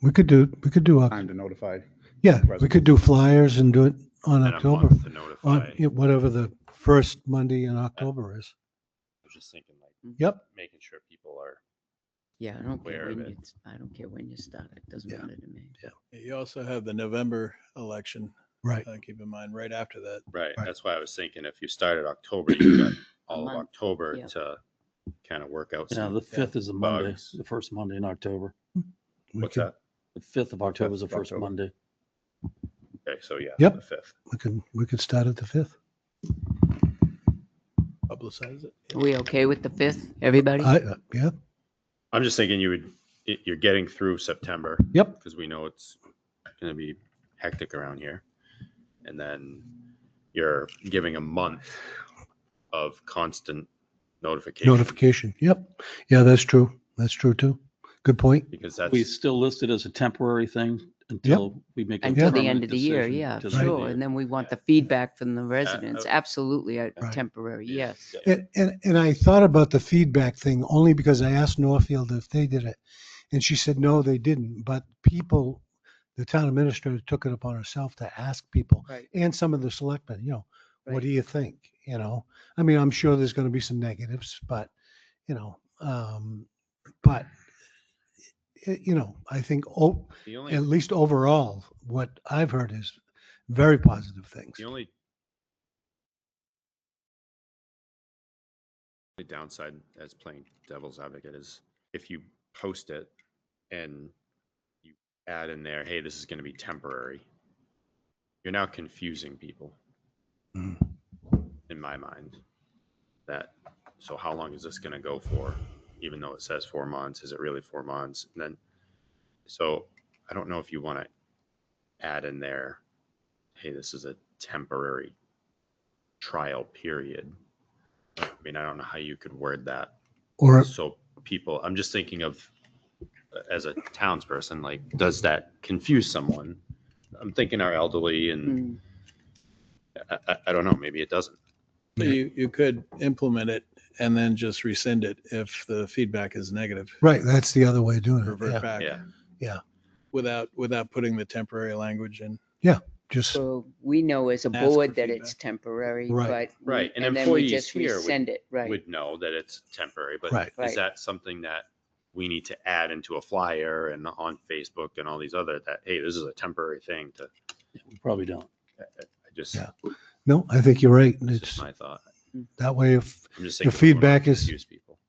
H: We could do,
I: Time to notify.
H: yeah, we could do flyers and do it on
D: And a
H: October.
D: month to
H: On
D: notify.
H: whatever the first Monday in October is.
D: I was just thinking like
H: Yep.
D: making sure people are
B: Yeah, I don't care
D: aware of
B: when
D: it.
B: I don't care when you start. It doesn't
H: Yeah.
B: matter to me.
J: You also have the November election.
H: Right.
J: Keep in mind, right after that.
D: Right.
H: Right.
D: That's why I was thinking if you started October, you got all of
B: month,
D: October
B: yeah.
D: to kind of work out
C: Yeah,
D: some.
C: the 5th is a Monday,
D: bugs.
C: the first Monday in October.
H: We
D: What's
H: could,
D: that?
C: The 5th of October is the
I: 5th of
C: first
I: October.
C: Monday.
D: Okay, so yeah,
H: Yep.
D: the 5th.
H: we could start at the 5th.
J: Publicize it.
B: Are we okay with the 5th, everybody?
H: Yeah.
D: I'm just thinking you're getting through September.
H: Yep.
D: Because we know it's going to be hectic around here. And then you're giving a month of constant notification.
H: Notification. Yep. Yeah, that's true. That's true too. Good point.
D: Because that's,
C: We still list it as a temporary thing until we make a
B: Until the
C: permanent
B: end of the year,
C: decision
B: yeah,
C: to the end of the
B: sure.
C: year.
B: And then we want the feedback from the residents. Absolutely, a
H: Right.
B: temporary,
D: Yeah.
B: yes.
H: And I thought about the feedback thing only because I asked Norfield if they did it. And she said, no, they didn't. But people, the town administrator took it upon herself to ask people
B: Right.
H: and some of the selectmen, what
B: Right.
H: do you think? I mean, I'm sure there's going to be some negatives, but, but, I think
D: the only,
H: at least overall, what I've heard is very positive things.
D: the only downside as playing devil's advocate is if you post it and you add in there, hey, this is going to be temporary, you're now confusing people.
H: Mhm.
D: In my mind, so how long is this going to go for? Even though it says 4 months, is it really 4 months? And then, so I don't know if you want to add in there, hey, this is a temporary trial period. I mean, I don't know how you could word that.
H: Or
D: So people, I'm just thinking of, as a townsperson, like, does that confuse someone? I'm thinking our elderly and I don't know, maybe it doesn't.
J: So you could implement it and then just rescind it if the feedback is negative.
H: right, that's the other way of doing it.
J: Revert
H: Yeah.
J: back.
D: Yeah.
J: Without putting the temporary language in.
H: Just
B: So we know as a
J: Ask for
B: board that it's
J: feedback.
B: temporary,
H: Right.
B: but.
D: Right. And
B: And then we
D: employees
B: just
D: here
B: rescind it, right?
D: would know that it's temporary, but
H: Right.
D: is
B: Right.
D: that something that we need to add into a flyer and on Facebook and all these other, that, hey, this is a temporary thing to,
C: We probably don't.
D: I just,
H: Yeah. No, I think you're right.
D: it's
H: It's
D: just my thought.
H: that way if
D: I'm just
H: Your
D: thinking we don't wanna
H: feedback is-
D: confuse people.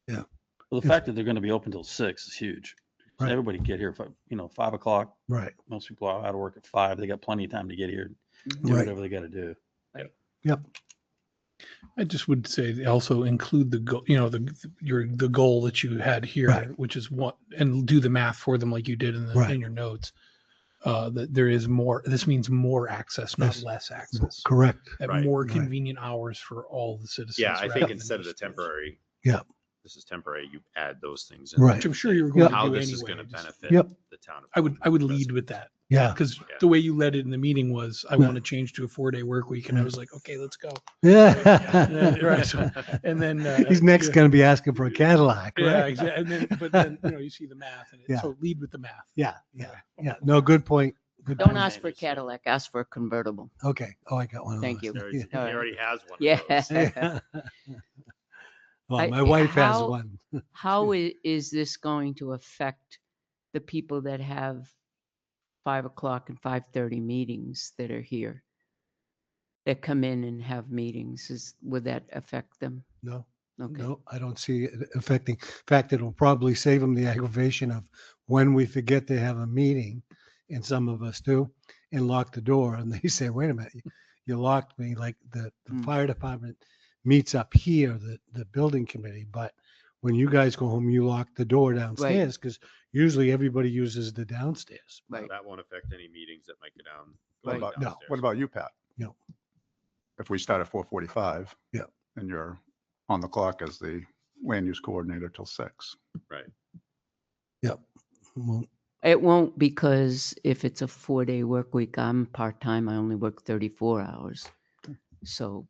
C: Well, the fact that they're going to be open till 6 is huge. So
H: Right.
C: everybody get here for, 5 o'clock.
H: right.
C: Most people are out of work at 5. They got plenty of time to get here, do
H: Right.
C: whatever they got to do.
H: Yep.
G: I just would say also include the goal, the goal that you had here,
H: Right.
G: which is what, and do the math for them like you did
H: Right.
G: in your notes. That there is more, this means more access, not
H: Yes.
G: less access.
H: Correct.
G: At
D: Right.
G: more
H: Right.
G: convenient hours for all the citizens.
D: Yeah, I
G: rather
D: think
G: than
D: instead of the
G: just-
D: temporary.
H: Yeah.
D: This is temporary, you add those things in.
H: Right.
G: Which I'm sure you were going to
D: How
G: do
D: this is
G: anyway.
D: going to
G: just-
D: benefit
H: Yep.
D: the town. of
G: I would
D: Tilton
G: lead with
D: residents.
G: that.
H: Yeah.
G: Because
D: Yeah.
G: the way you led it in the meeting was, I
H: Yeah.
G: want to change to a 4-day work week. And I was like, okay, let's go. And then,
H: Yeah.
G: right. So, and then.
H: He's next
G: yeah.
H: going to be asking for a Cadillac,
G: Yeah,
H: right?
G: exactly. And then, but then, you see the math. And
H: Yeah.
G: So lead with the math.
H: Yeah. No, good point. Good
B: Don't
H: point.
B: ask for a Cadillac, ask for a convertible.
H: Okay. Oh, I got one of
B: Thank
H: those.
B: you.
D: He
B: All right.
D: already has one.
B: Yeah.
D: Of those.
H: Well,
B: I-
H: my wife has
B: how-
H: one.
B: How is this going to affect the people that have 5 o'clock and 5:30 meetings that are here? That come in and have meetings, would that affect them?
H: No,
B: Okay.
H: no, I don't see it affecting. In fact, it'll probably save them the aggravation of when we forget to have a meeting, and some of us do, and lock the door, and they say, wait a minute, you locked me. Like the
B: Mm.
H: fire department meets up here, the building committee, but when you guys go home, you lock the door downstairs, because usually everybody uses the downstairs.
B: Right.
D: That won't affect any meetings that might go down.
I: What
B: Right.
I: about,
H: No.
D: downstairs.
I: what about you, Pat?
H: No.
I: If we start at 4:45.
H: Yeah.
I: And you're on the clock as the land use coordinator till 6.
D: Right.
H: Well,
B: It won't, because if it's a 4-day work week, I'm part-time. I only work 34 hours. So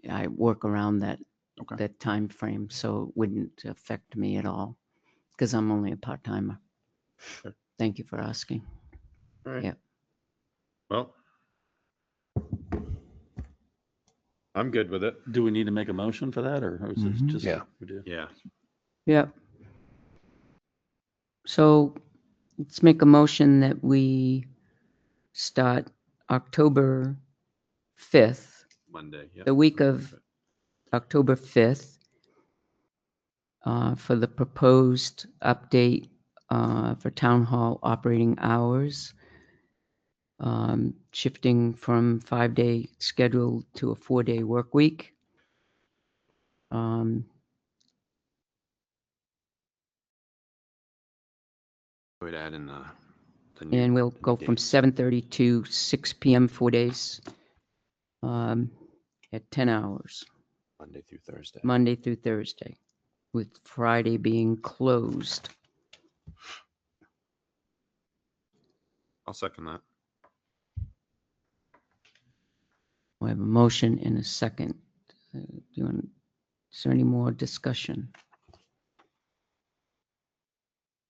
B: I work around that
I: Okay.
B: that time frame, so it wouldn't affect me at all because I'm only a part-timer.
D: Sure.
B: Thank you for asking.
D: All right.
B: Yeah.
D: Well, I'm good with it.
C: Do we need to make a motion for that, or is
H: Mhm.
C: it just?
G: Yeah.
C: We do?
D: Yeah.
B: Yep. So let's make a motion that we start October 5th,
D: Monday. Yeah.
B: the week of October 5th, for the proposed update for town hall operating hours, shifting from 5-day schedule to a 4-day work week.
D: Would add in the new.
B: And we'll
D: the new
B: go from
D: dates.
B: 7:30 to 6 p.m. 4 days, at 10 hours,
D: Monday through Thursday.
B: Monday through Thursday, with Friday being closed.
D: I'll second that.
B: We have a motion and a second. Is there any more discussion?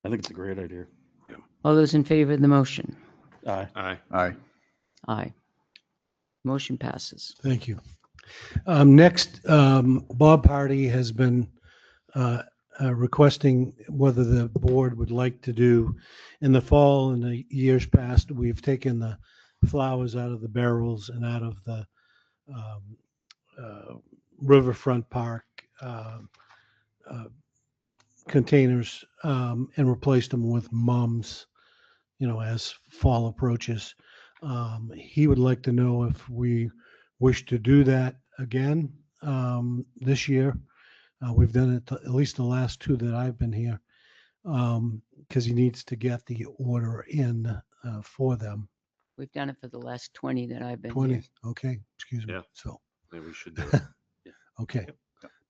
C: I think it's a great idea.
B: All those in favor of the motion?
C: Aye.
D: Aye.
I: Aye.
B: Aye. Motion passes.
H: Thank you. Next, Bob Hardy has been requesting whether the board would like to do, in the fall and the years past, we've taken the flowers out of the barrels and out of the riverfront park containers and replaced them with mums, as fall approaches. He would like to know if we wish to do that again this year. We've done it at least the last 2 that I've been here, because he needs to get the order in for them.
B: We've done it for the last 20 that I've been
H: 20,
B: here.
H: okay, excuse me.
D: Yeah.
H: So,
D: Maybe we should do it.
H: okay.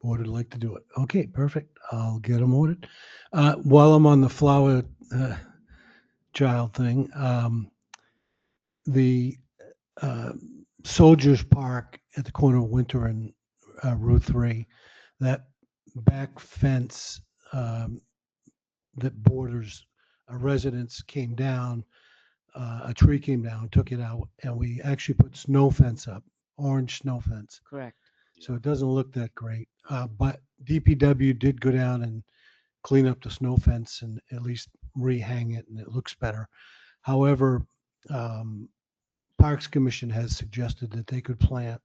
H: Board would like to do it. Okay, perfect. I'll get them ordered. While I'm on the flower child thing, the Soldiers Park at the corner of Winter and Route 3, that back fence that borders a residence came down, a tree came down, took it out, and we actually put snow fence up, orange snow fence.
B: Correct.
H: So it doesn't look that great. But DPW did go down and clean up the snow fence and at least rehang it, and it looks better. However, Parks Commission has suggested that they could plant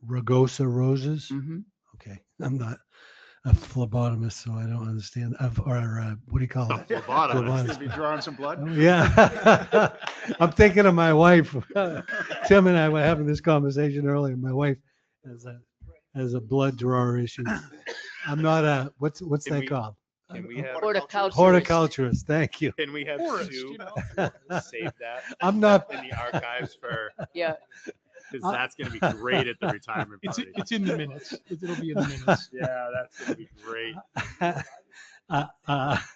H: rugosa roses.
B: Mm-hmm.
H: Okay, I'm not a phlebotomist, so I don't understand. What do you call it?
D: Phlebotomist.
I: Be drawing some blood?
H: Yeah. I'm thinking of my wife. Tim and I were having this conversation earlier. My wife has a blood drawer issue. I'm not a, what's
K: Can
H: that
K: we-
H: called?
K: Can we have,
B: Horticulturist.
H: Horticulturist. Thank you.
K: can we have
I: Forest,
K: Sue save that
H: I'm not,
K: in the archives for,
B: Yeah.
D: Because that's going to be great at the retirement
G: It's,
D: party.
G: it's in the minutes. It'll be in the minutes.
D: Yeah, that's going to be great.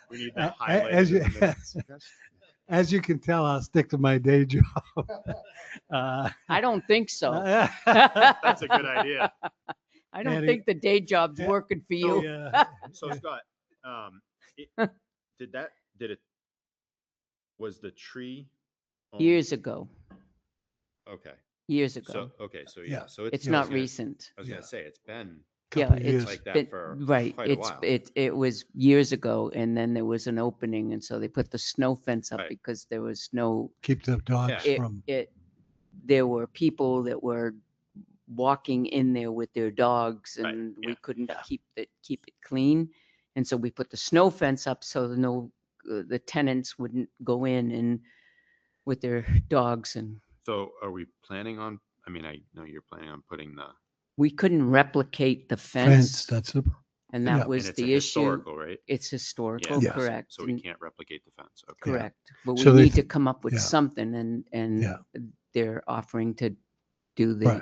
D: We need that
H: as
D: highlighted
H: you,
D: in the minutes.
H: as you can tell, I'll stick to my day job.
B: I don't think so.
D: That's a good idea.
B: I don't
H: Eddie-
B: think the day job's working for you.
H: Yeah.
D: So Scott, was the tree? owned-
B: Years ago.
D: Okay.
B: Years ago.
D: So
H: Yeah.
D: so
B: It's
H: yeah,
B: not
D: I was gonna-
B: recent.
D: I was gonna say, it's been
B: Yeah,
H: Couple
B: it's
H: years.
D: like that
B: been,
D: for
B: right.
D: quite a while.
B: It was years ago, and then there was an opening, and so they put the snow fence up
D: Right.
B: because there was no.
H: Keep the dogs
B: It,
H: from,
B: there were people that were walking in there with their dogs,
D: Right,
B: and we
D: yeah,
B: couldn't
D: yeah.
B: keep it clean, and so we put the snow fence up so the tenants wouldn't go in and with their dogs, and
D: So are we planning on, I mean, I know you're planning on putting the,
B: we couldn't replicate the
H: fence,
B: fence,
H: that's the,
B: and
H: yeah.
B: that
D: and
B: was
D: it's a
B: the issue.
D: historical, right?
B: It's historical,
H: Yes.
B: correct?
D: So we
B: and-
D: can't replicate the fence. Okay.
B: Correct, but we
H: So they
B: need to
H: th-
B: come up with
H: yeah.
B: something, and
H: Yeah.
B: they're offering to do the
H: right,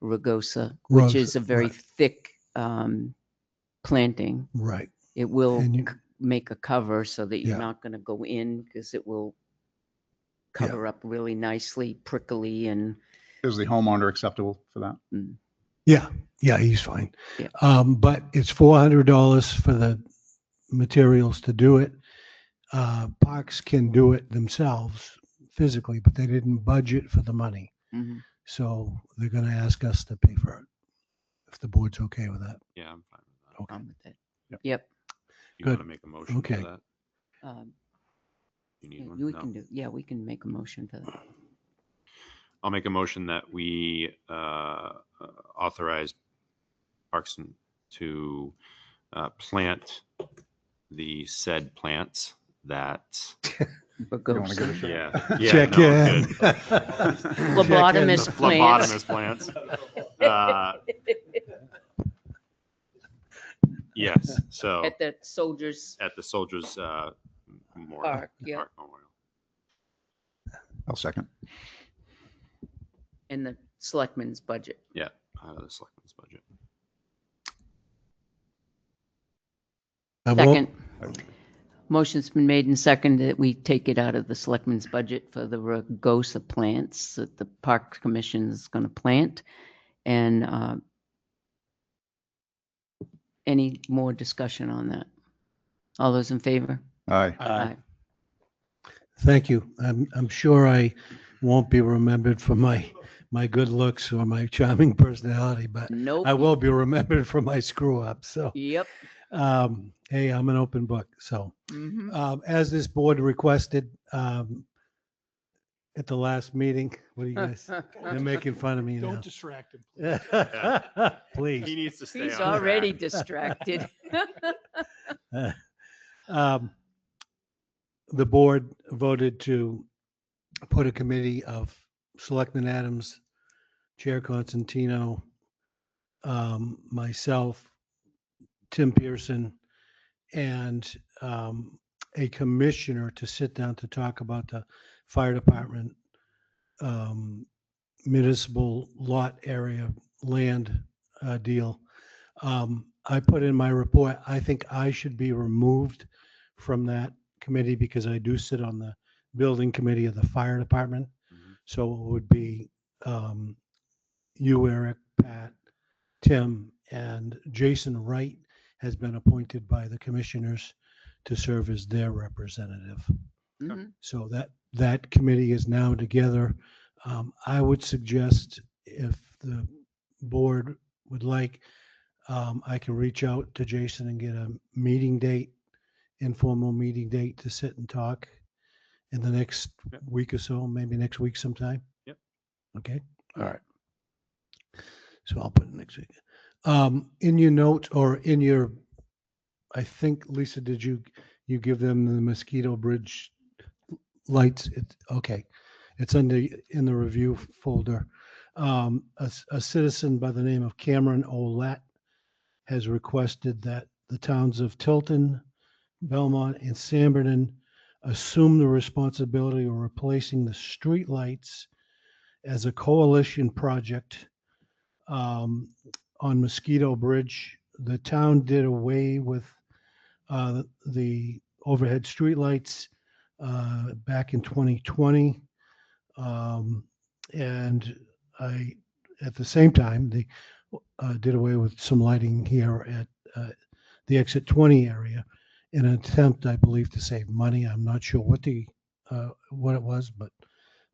B: rugosa, which is
H: Rugosa,
B: a very
H: right.
B: thick planting.
H: right.
B: It will
H: And you,
B: make a cover so that you're
H: Yeah.
B: not going to go in because it will
H: Yeah.
B: cover up really nicely, prickly, and
I: Is the homeowner acceptable for that?
H: yeah, he's fine.
B: Yeah.
H: But it's $400 for the materials to do it. Parks can do it themselves physically, but they didn't budget for the money.
B: mhm.
H: So they're going to ask us to pay for it, if the board's okay with that.
D: Yeah, I'm fine with that.
H: Okay.
B: On with it.
I: Yep.
B: Yep.
D: You want
H: Good.
D: to make a motion
H: Okay.
D: for that? You need
B: Yeah,
D: one?
B: we
D: No.
B: can do, yeah, we can make a motion for that.
D: I'll make a motion that we authorize Parks to plant the said plants that,
I: You want to give a shot?
D: yeah.
H: Check
D: no,
H: in.
D: good.
B: Phlebotomist plants.
D: Phlebotomist plants. Yes, so
B: At the soldiers
D: at the Soldiers Memorial.
B: Park, yeah,
D: Park Memorial.
I: I'll second.
B: in the selectmen's budget.
D: Yeah, out of the selectmen's budget.
H: I won't-
B: Second. Motion's been made and seconded that we take it out of the selectmen's budget for the rugosa plants that the Park Commission is going to plant. And any more discussion on that? All those in favor?
I: Aye.
B: Aye.
H: Thank you. I'm sure I won't be remembered for my good looks or my charming personality, but
B: Nope.
H: I will be remembered for my screw up. So,
B: Yep.
H: hey, I'm an open book. So,
B: Mhm.
H: as this board requested at the last meeting, what do you guys? They're making fun of me
G: Don't
H: now.
G: distract him.
H: Please.
D: He needs to stay
B: He's
D: on
B: already
D: track.
B: distracted.
H: The board voted to put a committee of Selectman Adams, Chair Constantino, myself, Tim Pearson, and a commissioner to sit down to talk about the fire department municipal lot area land deal. I put in my report, I think I should be removed from that committee because I do sit on the building committee of the fire department.
D: Mhm.
H: So it would be you, Eric, Pat, Tim, and Jason Wright has been appointed by the commissioners to serve as their representative.
B: Mhm.
H: So that committee is now together. I would suggest if the board would like, I can reach out to Jason and get a meeting date, informal meeting date to sit and talk in the next
D: Yep.
H: week or so, maybe next week sometime.
D: Yep.
H: Okay. All right. So I'll put it next week. In your note or in your, I think, Lisa, did you give them the mosquito bridge lights? Okay. It's in the review folder. A citizen by the name of Cameron Olet has requested that the towns of Tilton, Belmont, and Sanborn assume the responsibility of replacing the street lights as a coalition project on Mosquito Bridge. The town did away with the overhead streetlights back in 2020. And at the same time, they did away with some lighting here at the exit 20 area in an attempt, I believe, to save money. I'm not sure what it was, but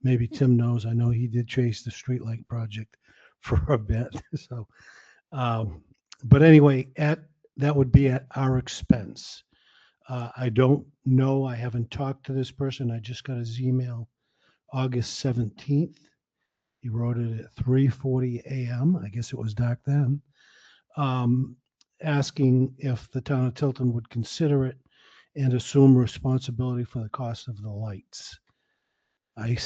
H: maybe Tim knows. I know he did chase the streetlight project for a bit. So, but anyway, that would be at our expense. I don't know. I haven't talked to this person. I just got his email August 17th. He wrote it at 3:40 a.m. I guess it was dark then. Asking if the town of Tilton would consider it and assume responsibility for the cost of the lights. I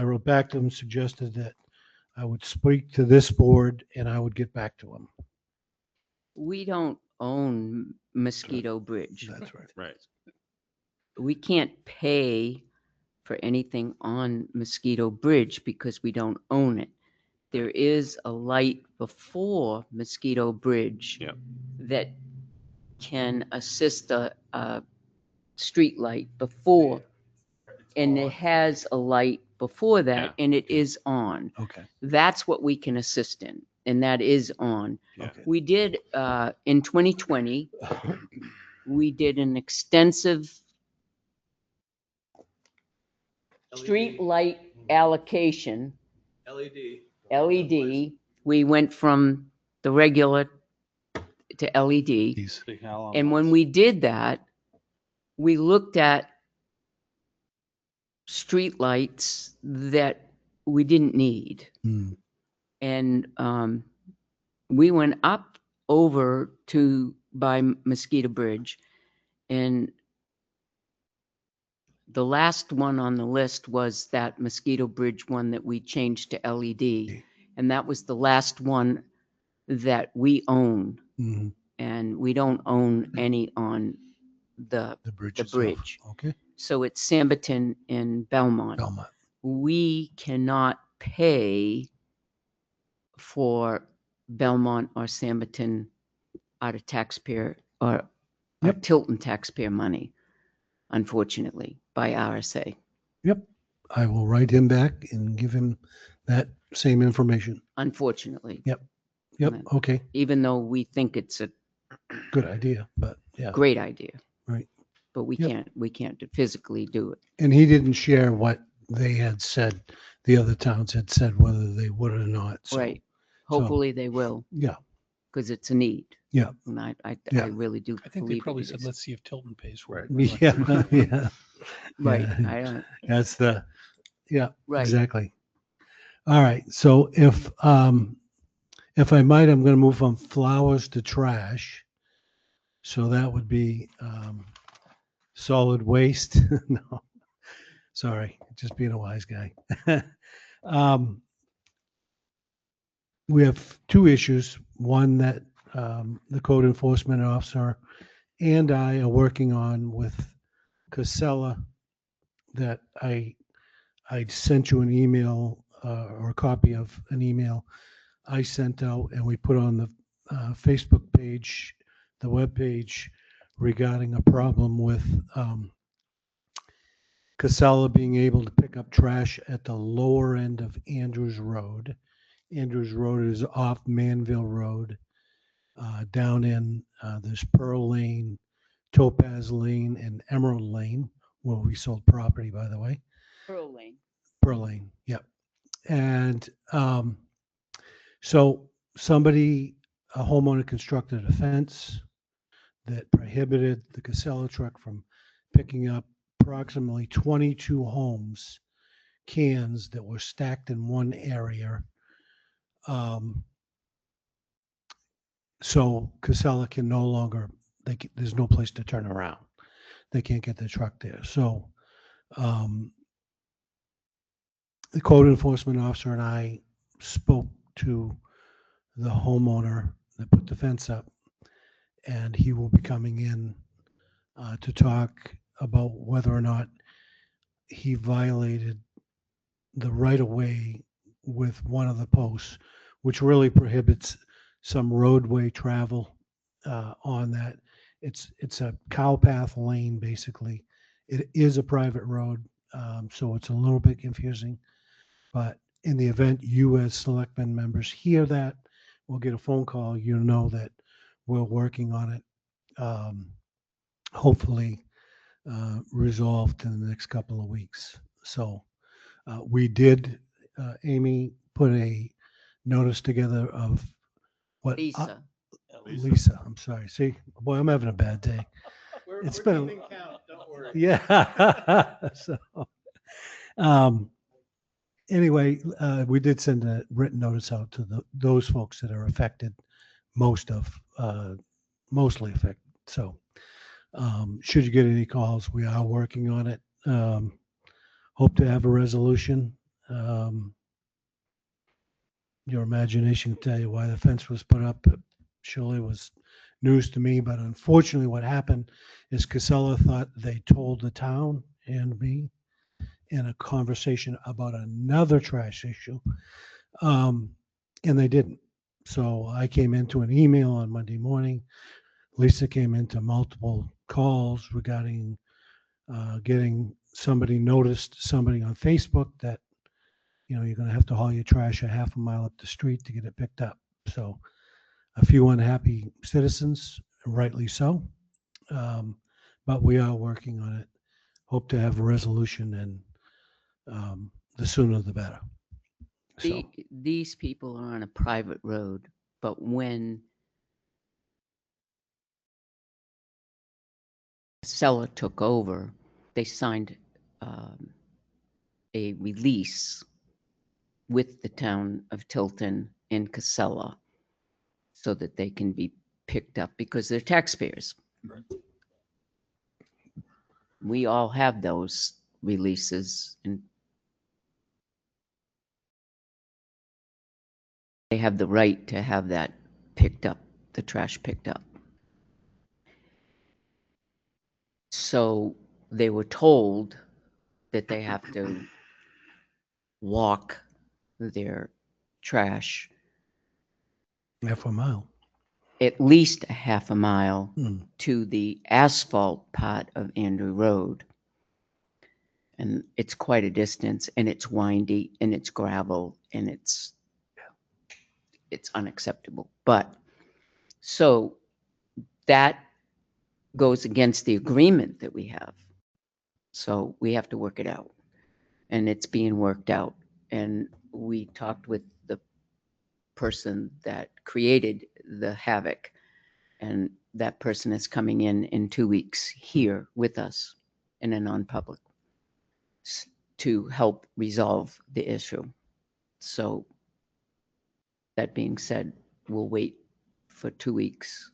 H: wrote back to him, suggested that I would speak to this board and I would get back to him.
B: We don't own Mosquito Bridge.
H: That's right.
D: Right.
B: We can't pay for anything on Mosquito Bridge because we don't own it. There is a light before Mosquito Bridge
D: Yep.
B: that can assist a street light before, and it has a light before that, and it is on.
H: Okay.
B: That's what we can assist in, and that is on.
D: Yeah.
H: Okay.
B: We did, in 2020, we did an extensive street light allocation.
J: LED.
B: LED. We went from the regular to LED.
G: These-
B: And when we did that, we looked at streetlights that we didn't need.
H: Hmm.
B: And we went up over to by Mosquito Bridge, and the last one on the list was that Mosquito Bridge one that we changed to LED, and that was the last one that we own,
H: Mhm.
B: and we don't own any on the
H: The bridge.
B: the
H: itself.
B: bridge.
H: Okay.
B: So it's Samberton and Belmont.
H: Belmont.
B: We cannot pay for Belmont or Samberton out of taxpayer or
H: Yep.
B: Tilton taxpayer money, unfortunately, by RSA.
H: Yep. I will write him back and give him that same information.
B: Unfortunately,
H: Yep.
B: Right.
H: Okay.
B: even though we think it's a
H: Good idea. But yeah.
B: great idea.
H: Right.
B: But we
H: Yep.
B: can't physically do it.
H: And he didn't share what they had said. The other towns had said whether they would or not. So,
B: Right. Hopefully they will,
H: Yeah.
B: because it's a need.
H: Yeah.
B: And I
H: Yeah.
B: really do
G: I think they
B: believe
G: probably
B: it
G: said,
B: is.
G: let's see if Tilton pays for it.
H: Yeah. Yeah.
B: Right.
H: Yeah.
B: I don't,
H: That's the. Yeah.
B: right.
H: Exactly. All right. So if I might, I'm going to move from flowers to trash. So that would be solid waste. No, sorry, just being a wise guy. We have two issues. One that the code enforcement officer and I are working on with Casella, that I sent you an email or a copy of an email I sent out, and we put on the Facebook page, the web page, regarding a problem with Casella being able to pick up trash at the lower end of Andrews Road. Andrews Road is off Manville Road, down in there's Pearl Lane, Topaz Lane, and Emerald Lane, where we sold property, by the way.
B: Pearl Lane.
H: Pearl Lane, yep. And so a homeowner constructed a fence that prohibited the Casella truck from picking up approximately 22 homes, cans that were stacked in one area. So Casella can no longer, there's no place to turn around. They can't get the truck there. So the code enforcement officer and I spoke to the homeowner that put the fence up, and he will be coming in to talk about whether or not he violated the right of way with one of the posts, which really prohibits some roadway travel on that. It's a cow path lane, basically. It is a private road, so it's a little bit confusing. But in the event you as selectmen members hear that, we'll get a phone call. You know that we're working on it. Hopefully resolved in the next couple of weeks. So we did, Amy, put a notice together of what
B: Lisa.
H: Lisa, I'm sorry. See, boy, I'm having a bad day. It's been
G: count, don't worry.
H: yeah. So anyway, we did send a written notice out to those folks that are affected, mostly affected. So should you get any calls, we are working on it. Hope to have a resolution. Your imagination can tell you why the fence was put up. It surely was news to me, but unfortunately what happened is Casella thought they told the town and me in a conversation about another trash issue, and they didn't. So I came into an email on Monday morning. Lisa came into multiple calls regarding getting somebody noticed somebody on Facebook that, you're going to have to haul your trash a half a mile up the street to get it picked up. So a few unhappy citizens, rightly so. But we are working on it. Hope to have a resolution, and the sooner the better. So,
B: These people are on a private road, but when Casella took over, they signed a release with the town of Tilton and Casella so that they can be picked up because they're taxpayers.
I: Right.
B: We all have those releases and they have the right to have that picked up, the trash picked up. So they were told that they have to walk their trash
H: half a mile.
B: at least a half a mile
H: Hmm.
B: to the asphalt part of Andrew Road. And it's quite a distance and it's windy and it's gravel and it's unacceptable. But so that goes against the agreement that we have. So we have to work it out and it's being worked out. And we talked with the person that created the havoc and that person is coming in 2 weeks here with us in a non-public to help resolve the issue. So that being said, we'll wait for 2 weeks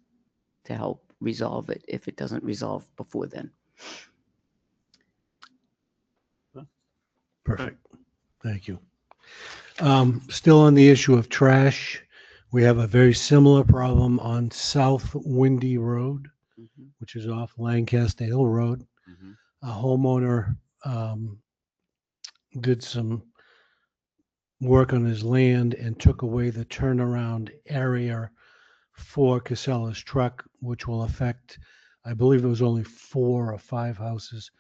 B: to help resolve it if it doesn't resolve before then.
H: Perfect. Thank you. Still on the issue of trash, we have a very similar problem on South Windy Road, which is off Lancaster Hill Road.
D: Mhm.
H: A homeowner did some work on his land and took away the turnaround area for Casella's truck, which will affect, I believe there was only 4 or 5 houses.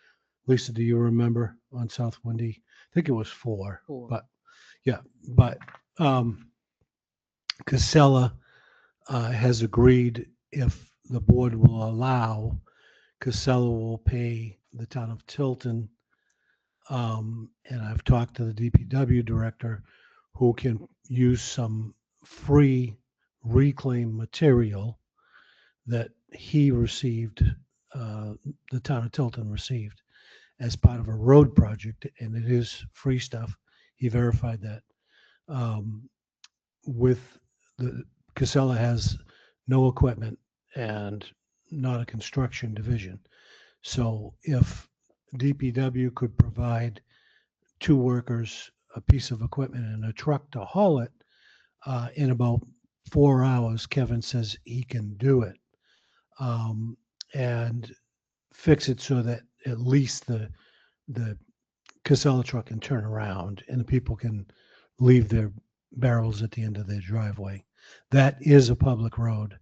H: Lisa, do you remember on South Windy? I think it was 4.
B: 4.
H: But yeah, but Casella has agreed if the board will allow, Casella will pay the town of Tilton. And I've talked to the DPW director who can use some free reclaim material that he received, the town of Tilton received as part of a road project, and it is free stuff. He verified that. With the Casella has no equipment and not a construction division. So if DPW could provide 2 workers, a piece of equipment and a truck to haul it, in about 4 hours, Kevin says he can do it. And fix it so that at least the Casella truck can turn around and the people can leave their barrels at the end of their driveway. That is a public road.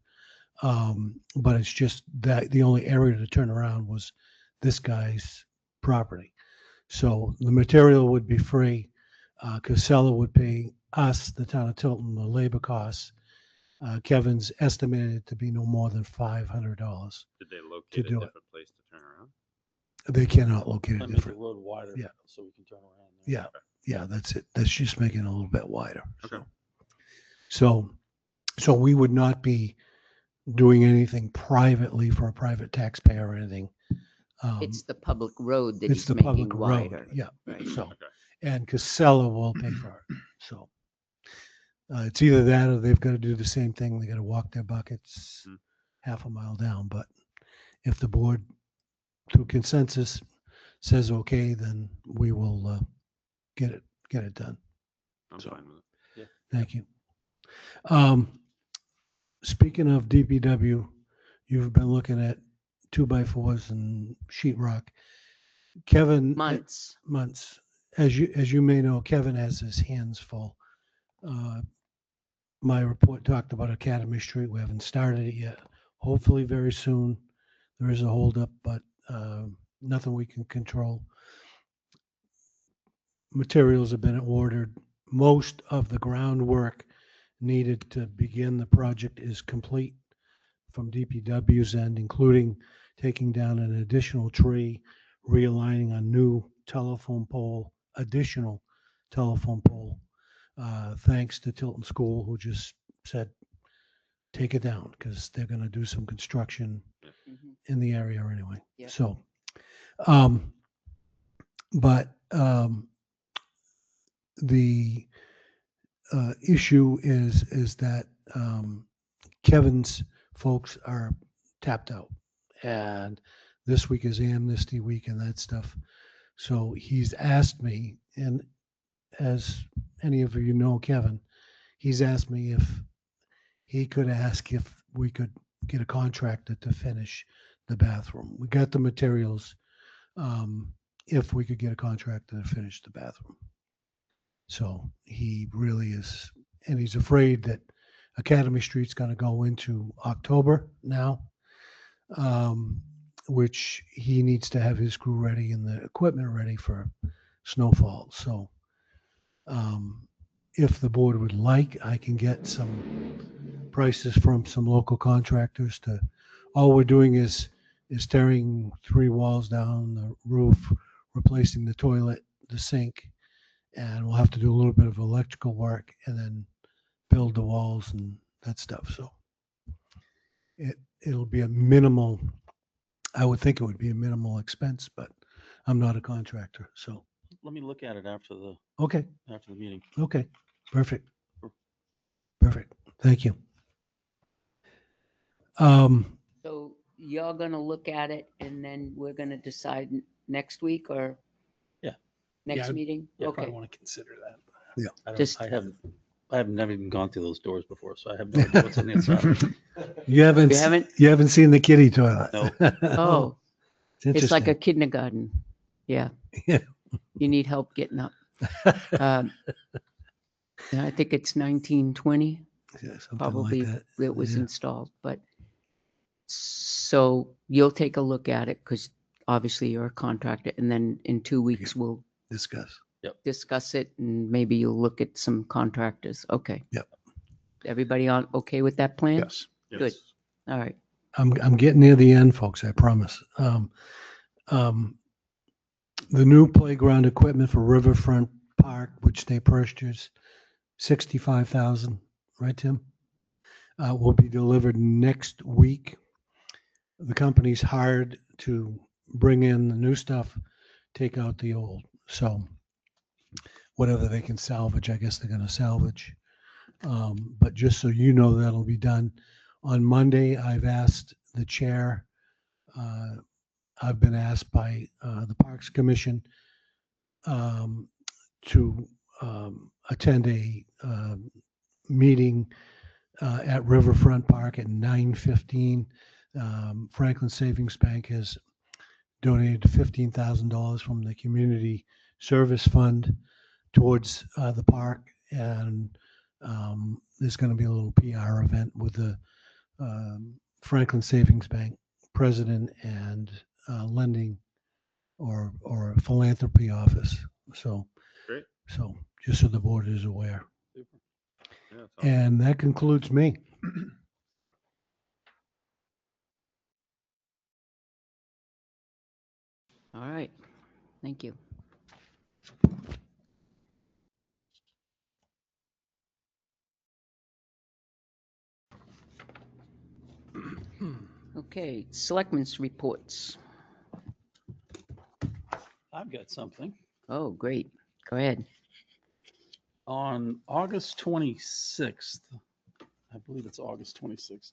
H: But it's just that the only area to turn around was this guy's property. So the material would be free. Casella would pay us, the town of Tilton, the labor costs. Kevin's estimated to be no more than $500.
D: Did they locate
H: To
D: a
H: do it.
D: different place to turn around?
H: They cannot locate
C: I
H: it
C: make the
H: different.
C: road wider.
H: Yeah.
C: So we can turn around.
H: Yeah, yeah, that's it. That's just making it a little bit wider.
D: Okay.
H: So we would not be doing anything privately for a private taxpayer or anything.
B: It's the public road that
H: It's
B: he's
H: the
B: making
H: public road.
B: wider.
H: Yeah.
B: Right.
H: So,
D: Okay.
H: and Casella will pay for it. So it's either that or they've got to do the same thing. They got to walk their buckets
D: Mhm.
H: half a mile down. But if the board, through consensus, says okay, then we will get it done.
D: I'm
H: So-
D: fine with it.
H: Thank you. Speaking of DPW, you've been looking at 2x4s and sheetrock. Kevin,
B: Months.
H: as you may know, Kevin has his hands full. My report talked about Academy Street. We haven't started it yet. Hopefully very soon. There is a holdup, but nothing we can control. Materials have been ordered. Most of the groundwork needed to begin the project is complete from DPW's end, including taking down an additional tree, realigning a new telephone pole, additional telephone pole, thanks to Tilton School, who just said, take it down, because they're going to do some construction
B: Mhm.
H: in the area anyway.
B: Yeah.
H: So, but the issue is that Kevin's folks are tapped out, and this week is Amnesty Week and that stuff. So he's asked me, and as any of you know, Kevin, he's asked me if he could ask if we could get a contractor to finish the bathroom. We got the materials, if we could get a contractor to finish the bathroom. So he really is, and he's afraid that Academy Street's going to go into October now, which he needs to have his crew ready and the equipment ready for snowfall. So if the board would like, I can get some prices from some local contractors to, all we're doing is tearing 3 walls down, the roof, replacing the toilet, the sink, and we'll have to do a little bit of electrical work and then build the walls and that stuff. So it'll be a minimal, I would think it would be a minimal expense, but I'm not a contractor. So,
C: Let me look at it after the
H: okay,
C: meeting.
H: okay, perfect. Perfect. Thank you.
B: So you're gonna look at it and then we're gonna decide next week or?
C: Yeah.
B: Next
G: Yeah,
B: meeting?
G: Yeah,
B: Okay.
G: probably want to consider that.
B: Just-
C: I have never even gone through those doors before, so I have no idea what's on the inside.
H: You haven't,
B: You haven't?
H: you haven't seen the kiddie toilet.
C: No.
B: Oh, it's like a
H: interesting.
B: kindergarten. Yeah.
H: Yeah.
B: You need help getting up. Um, yeah, I think it's 1920.
H: Yeah, something
B: Probably
H: like that.
B: it was
H: Yeah.
B: installed, but so you'll take a look at it because obviously you're a contractor, and then in 2 weeks we'll
H: Discuss.
B: discuss it and maybe you'll look at some contractors. Okay.
H: Yep.
B: Everybody on okay with that plan?
I: Yes.
B: Good. All right.
H: I'm getting near the end, folks, I promise. The new playground equipment for Riverfront Park, which they purchased, 65,000, right, Tim? Will be delivered next week. The company's hired to bring in the new stuff, take out the old. So whatever they can salvage, I guess they're going to salvage. But just so you know, that'll be done. On Monday, I've asked the chair, I've been asked by the Parks Commission to attend a meeting at Riverfront Park at 9:15. Franklin Savings Bank has donated $15,000 from the Community Service Fund towards the park, and there's going to be a little PR event with the Franklin Savings Bank president and lending or philanthropy office. So,
D: Great.
H: so just so the board is aware.
D: Yeah, that's awesome.
H: And that concludes me.
B: All right. Thank you. Okay, selectmen's reports.
C: I've got something.
B: Oh, great. Go ahead.
C: On August 26th, I believe it's August 26th,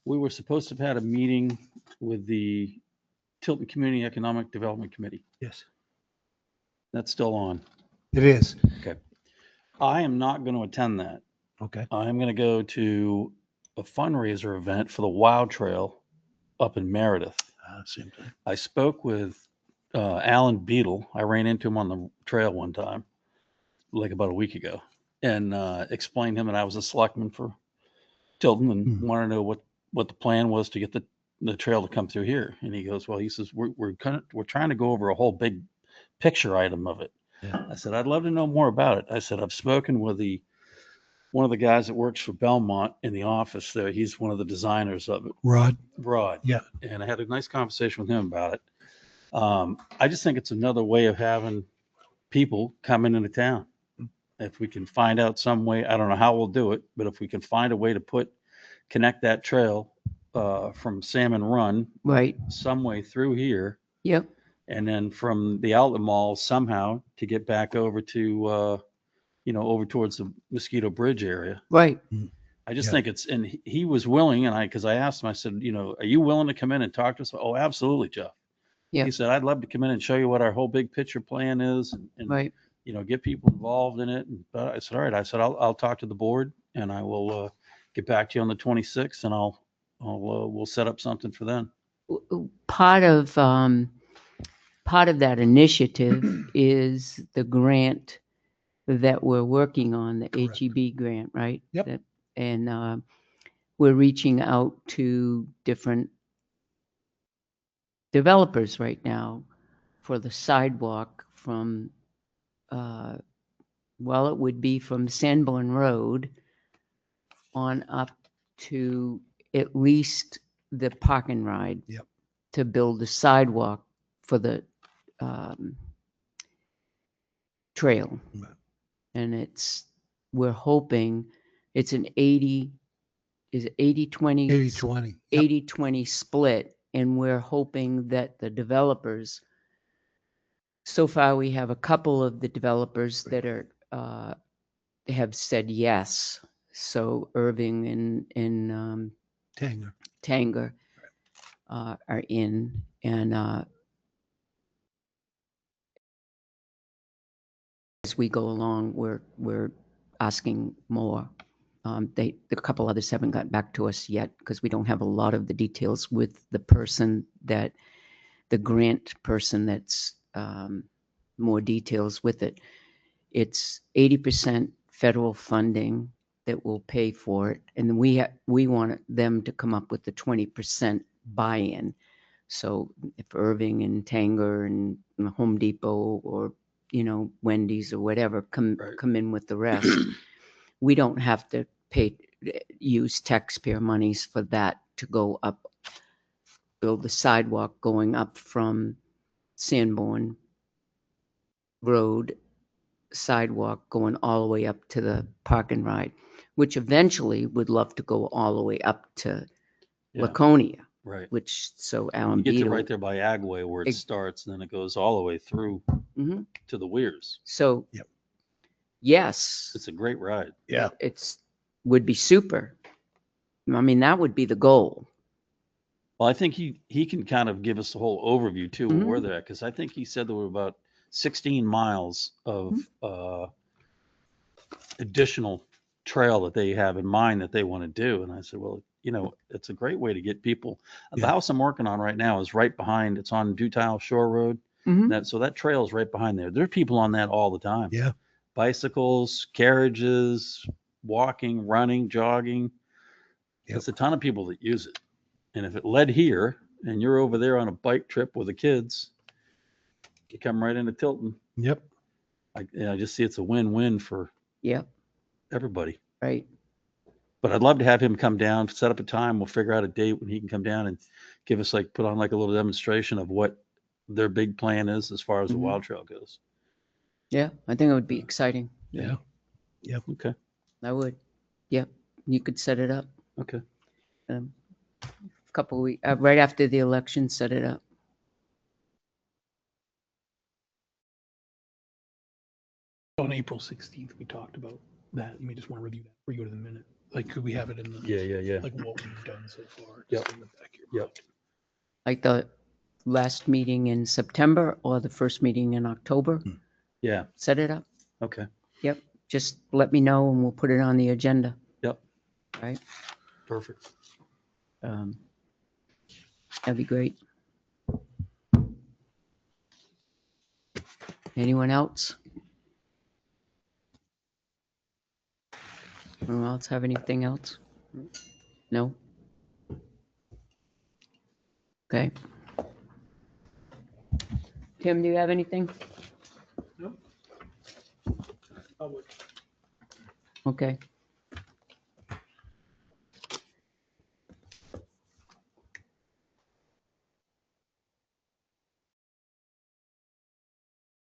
C: we were supposed to have had a meeting with the Tilton Community Economic Development Committee.
H: Yes,
C: That's still on.
H: it is.
C: I am not going to attend that.
H: Okay.
C: I'm going to go to a fundraiser event for the Wow Trail up in Meredith.
H: Same thing.
C: I spoke with Alan Beadle. I ran into him on the trail one time, like about a week ago, and explained to him that I was a selectman for Tilton and wanted to know what the plan was to get the trail to come through here. And he goes, well, he says, we're trying to go over a whole big picture item of it.
H: Yeah.
C: I said, I'd love to know more about it. I said, I've spoken with one of the guys that works for Belmont in the office there. He's one of the designers of it.
H: Rod.
C: Yeah. And I had a nice conversation with him about it. I just think it's another way of having people coming into town. if we can find out some way, I don't know how we'll do it, but if we can find a way to connect that trail from Salmon Run
B: Right.
C: some way through here,
B: Yep.
C: and then from the outlet mall somehow to get back over to, over towards the Mosquito Bridge area.
B: Right.
C: I just
H: Yeah.
C: think and he was willing, and because I asked him, I said, are you willing to come in and talk to us? Oh, absolutely, Jeff.
B: Yeah.
C: He said, I'd love to come in and show you what our whole big picture plan is and
B: Right.
C: get people involved in it. But I said, all right. I said, I'll talk to the board and I will get back to you on the 26th, and we'll set up something for then.
B: Part of that initiative is the grant that we're working on, the
H: Correct.
B: HEB grant, right?
H: Yep.
B: And we're reaching out to different developers right now for the sidewalk from, it would be from Sanborn Road on up to at least the park and ride.
H: Yep.
B: To build a sidewalk for the trail.
H: Right.
B: And we're hoping it's an 80, is it 80-20?
H: 80/20. Yep.
B: 80-20 split. And we're hoping that the developers, so far we have a couple of the developers that are, have said yes. So Irving and
H: Tanger.
B: are in, and as we go along, we're asking more. A couple others haven't got back to us yet because we don't have a lot of the details with the grant person that's more details with it. It's 80% federal funding that will pay for it, and we want them to come up with the 20% buy-in. So if Irving and Tanger and Home Depot or Wendy's or whatever come in with the rest, we don't have to use taxpayer monies for that to go up, build the sidewalk going up from Sanborn Road sidewalk going all the way up to the park and ride, which eventually would love to go all the way up to Laconia.
C: Right.
B: So Alan
C: You get to
B: Beadle.
C: right there by Agway where it starts, and then it goes all the way through to the Weirs.
B: So,
H: yep.
B: Yes.
C: It's a great ride.
H: Yeah.
B: Would be super. I mean, that would be the goal.
C: Well, I think he can kind of give us the whole overview too of where they're at, because I think he said there were about 16 miles of additional trail that they have in mind that they want to do. And I said, well, it's a great way to get people. The house I'm working on right now is right behind. It's on Dutile Shore Road. So that trail is right behind there. There are people on that all the time.
H: Yeah.
C: Bicycles, carriages, walking, running, jogging.
H: Yep.
C: It's a ton of people that use it. And if it led here and you're over there on a bike trip with the kids, you come right into Tilton.
H: Yep.
C: I just see it's a win-win for everybody.
B: Right.
C: But I'd love to have him come down, set up a time. We'll figure out a date when he can come down and give us put on a little demonstration of what their big plan is as far as the Wild Trail goes.
B: Yeah, I think it would be exciting.
H: Yeah. Yep.
C: Okay.
B: I would. Yep. You could set it up.
C: Okay.
B: A couple weeks, right after the election, set it up.
G: On April 16th, we talked about that, and we just want to review that before you go to the minute. Could we have it in the
C: Yeah.
G: like what we've done so far?
C: Yep.
G: Just in the back of your mind.
B: Like the last meeting in September or the first meeting in October.
C: Yeah.
B: Set it up.
C: Okay.
B: Yep. Just let me know and we'll put it on the agenda.
C: Yep.
B: Right.
C: Perfect.
B: That'd be great. Anyone else? Anyone else have anything else? No? Okay. Tim, do you have anything?
G: No.
B: Okay.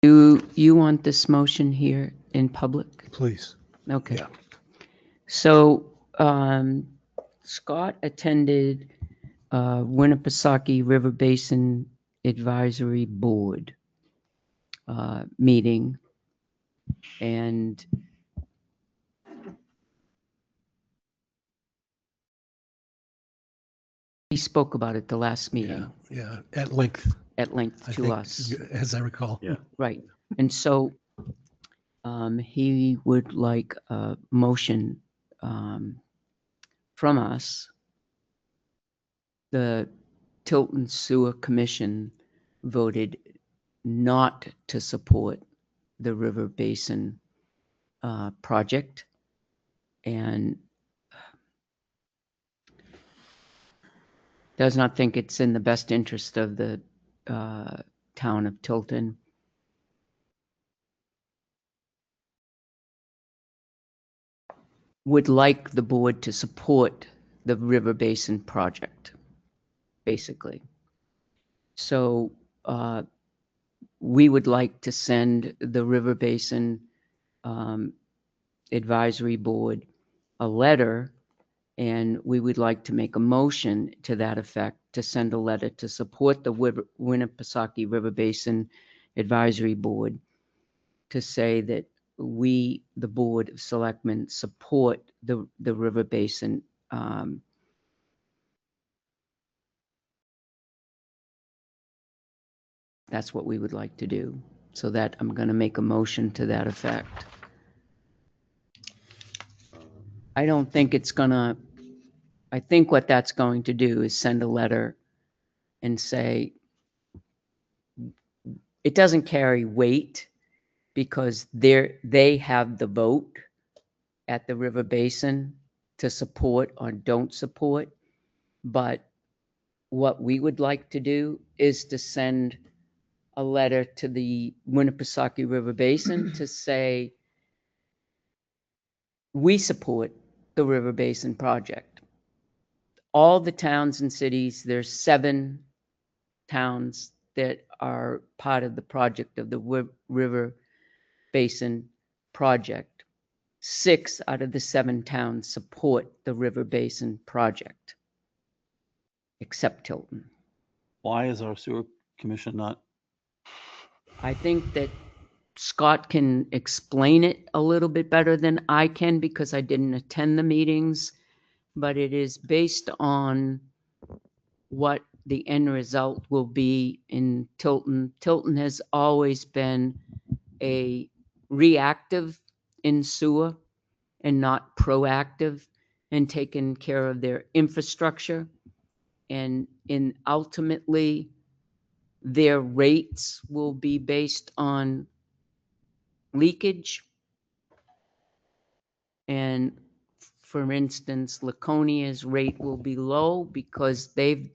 B: Do you want this motion here in public?
H: Please.
B: Okay.
H: Yeah.
B: So Scott attended Winnipesaukee River Basin Advisory Board meeting, and he spoke about it the last meeting
H: Yeah, at length,
B: at length
H: I
B: to
H: think,
B: us.
H: as I recall.
D: Yeah.
B: Right. And so he would like a motion from us. The Tilton Sewer Commission voted not to support the River Basin project, and does not think it's in the best interest of the town of Tilton. Would like the board to support the River Basin project, basically. So we would like to send the River Basin Advisory Board a letter, and we would like to make a motion to that effect to send a letter to support the Winnipesaukee River Basin Advisory Board, to say that we, the Board of Selectmen, support the River Basin that's what we would like to do. So that I'm going to make a motion to that effect. I don't think it's gonna, I think what that's going to do is send a letter and say, it doesn't carry weight because they have the vote at the River Basin to support or don't support. But what we would like to do is to send a letter to the Winnipesaukee River Basin to say, we support the River Basin project. All the towns and cities, there's 7 towns that are part of the project of the River Basin project. 6 out of the 7 towns support the River Basin project, except Tilton.
C: Why is our sewer commission not?
B: I think that Scott can explain it a little bit better than I can because I didn't attend the meetings, but it is based on what the end result will be in Tilton. Tilton has always been a reactive in sewer and not proactive and taking care of their infrastructure. And ultimately, their rates will be based on leakage. And for instance, Laconia's rate will be low because they've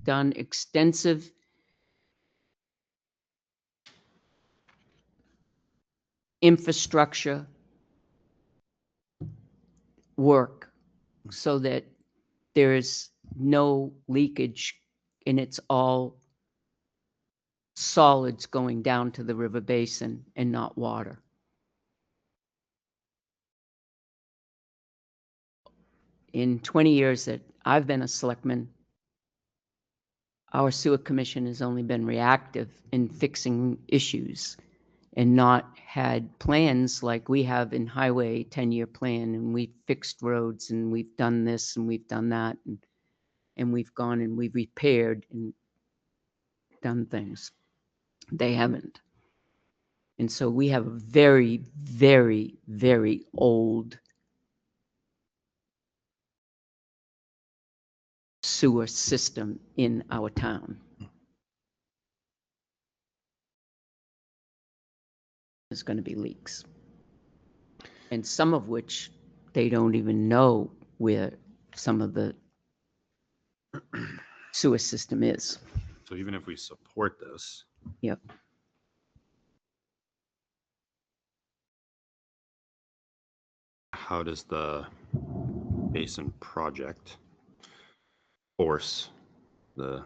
B: done extensive infrastructure work so that there's no leakage and it's all solids going down to the river basin and not water. In 20 years that I've been a selectman, our sewer commission has only been reactive in fixing issues and not had plans like we have in highway 10-year plan, and we've fixed roads and we've done this and we've done that, and we've gone and we've repaired and done things. They haven't. And so we have a very, very, very old sewer system in our town. There's going to be leaks, and some of which they don't even know where some of the sewer system is.
D: So even if we support this.
B: Yep.
D: How does the basin project force the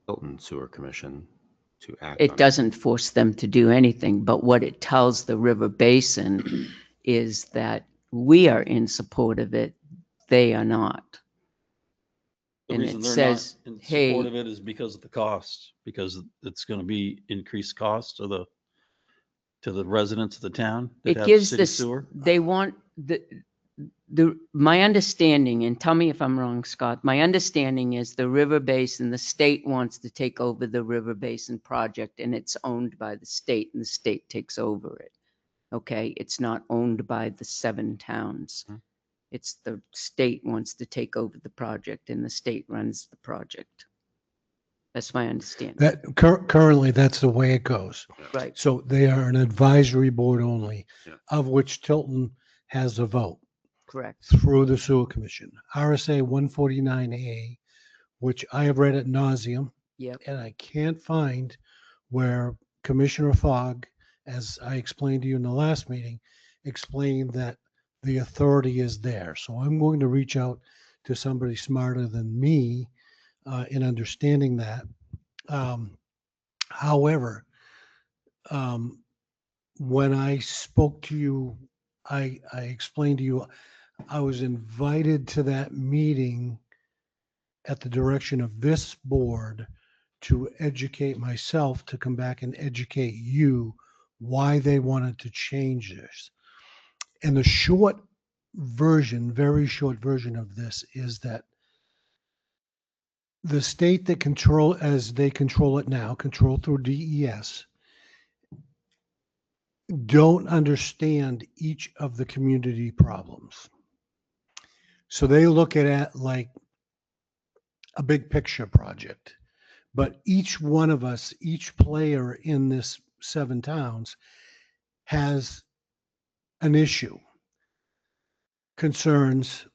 D: Tilton Sewer Commission to act on
B: It doesn't force them to do anything, but what it tells the river basin is that we are in support of it, they are not.
C: The
B: And
C: reason
B: it
C: they're
B: says,
C: not in
B: hey-
C: support of it is because of the cost, because it's going to be increased cost to the residents of the town that
B: It
C: have
B: gives
C: city
B: this,
C: sewer.
B: they want my understanding, and tell me if I'm wrong, Scott, my understanding is the river basin, the state wants to take over the river basin project, and it's owned by the state, and the state takes over it. Okay, it's not owned by the 7 towns.
D: Hmm.
B: It's the state wants to take over the project, and the state runs the project. That's my understanding.
H: That currently, that's the way it goes.
B: Right.
H: So they are an advisory board only,
D: Yeah.
H: of which Tilton has a vote
B: Correct.
H: through the sewer commission. RSA 149A, which I have read at nauseum,
B: Yep.
H: and I can't find where Commissioner Fogg, as I explained to you in the last meeting, explained that the authority is there. So I'm going to reach out to somebody smarter than me in understanding that. However, when I spoke to you, I explained to you, I was invited to that meeting at the direction of this board to educate myself, to come back and educate you why they wanted to change this. And the short version, very short version of this is that the state that control, as they control it now, control through DES, don't understand each of the community problems. So they look at it like a big picture project. But each one of us, each player in this 7 towns has an issue, concerns,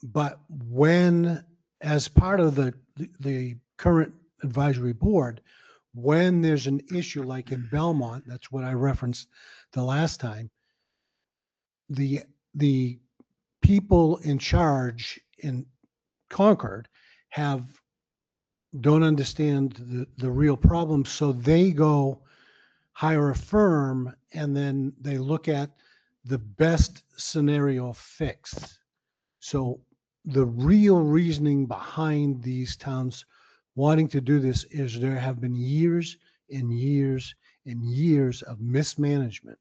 H: but when, as part of the current advisory board, when there's an issue like in Belmont, that's what I referenced the last time, the people in charge in Concord don't understand the real problem, so they go hire a firm and then they look at the best scenario fix. So the real reasoning behind these towns wanting to do this is there have been years and years and years of mismanagement,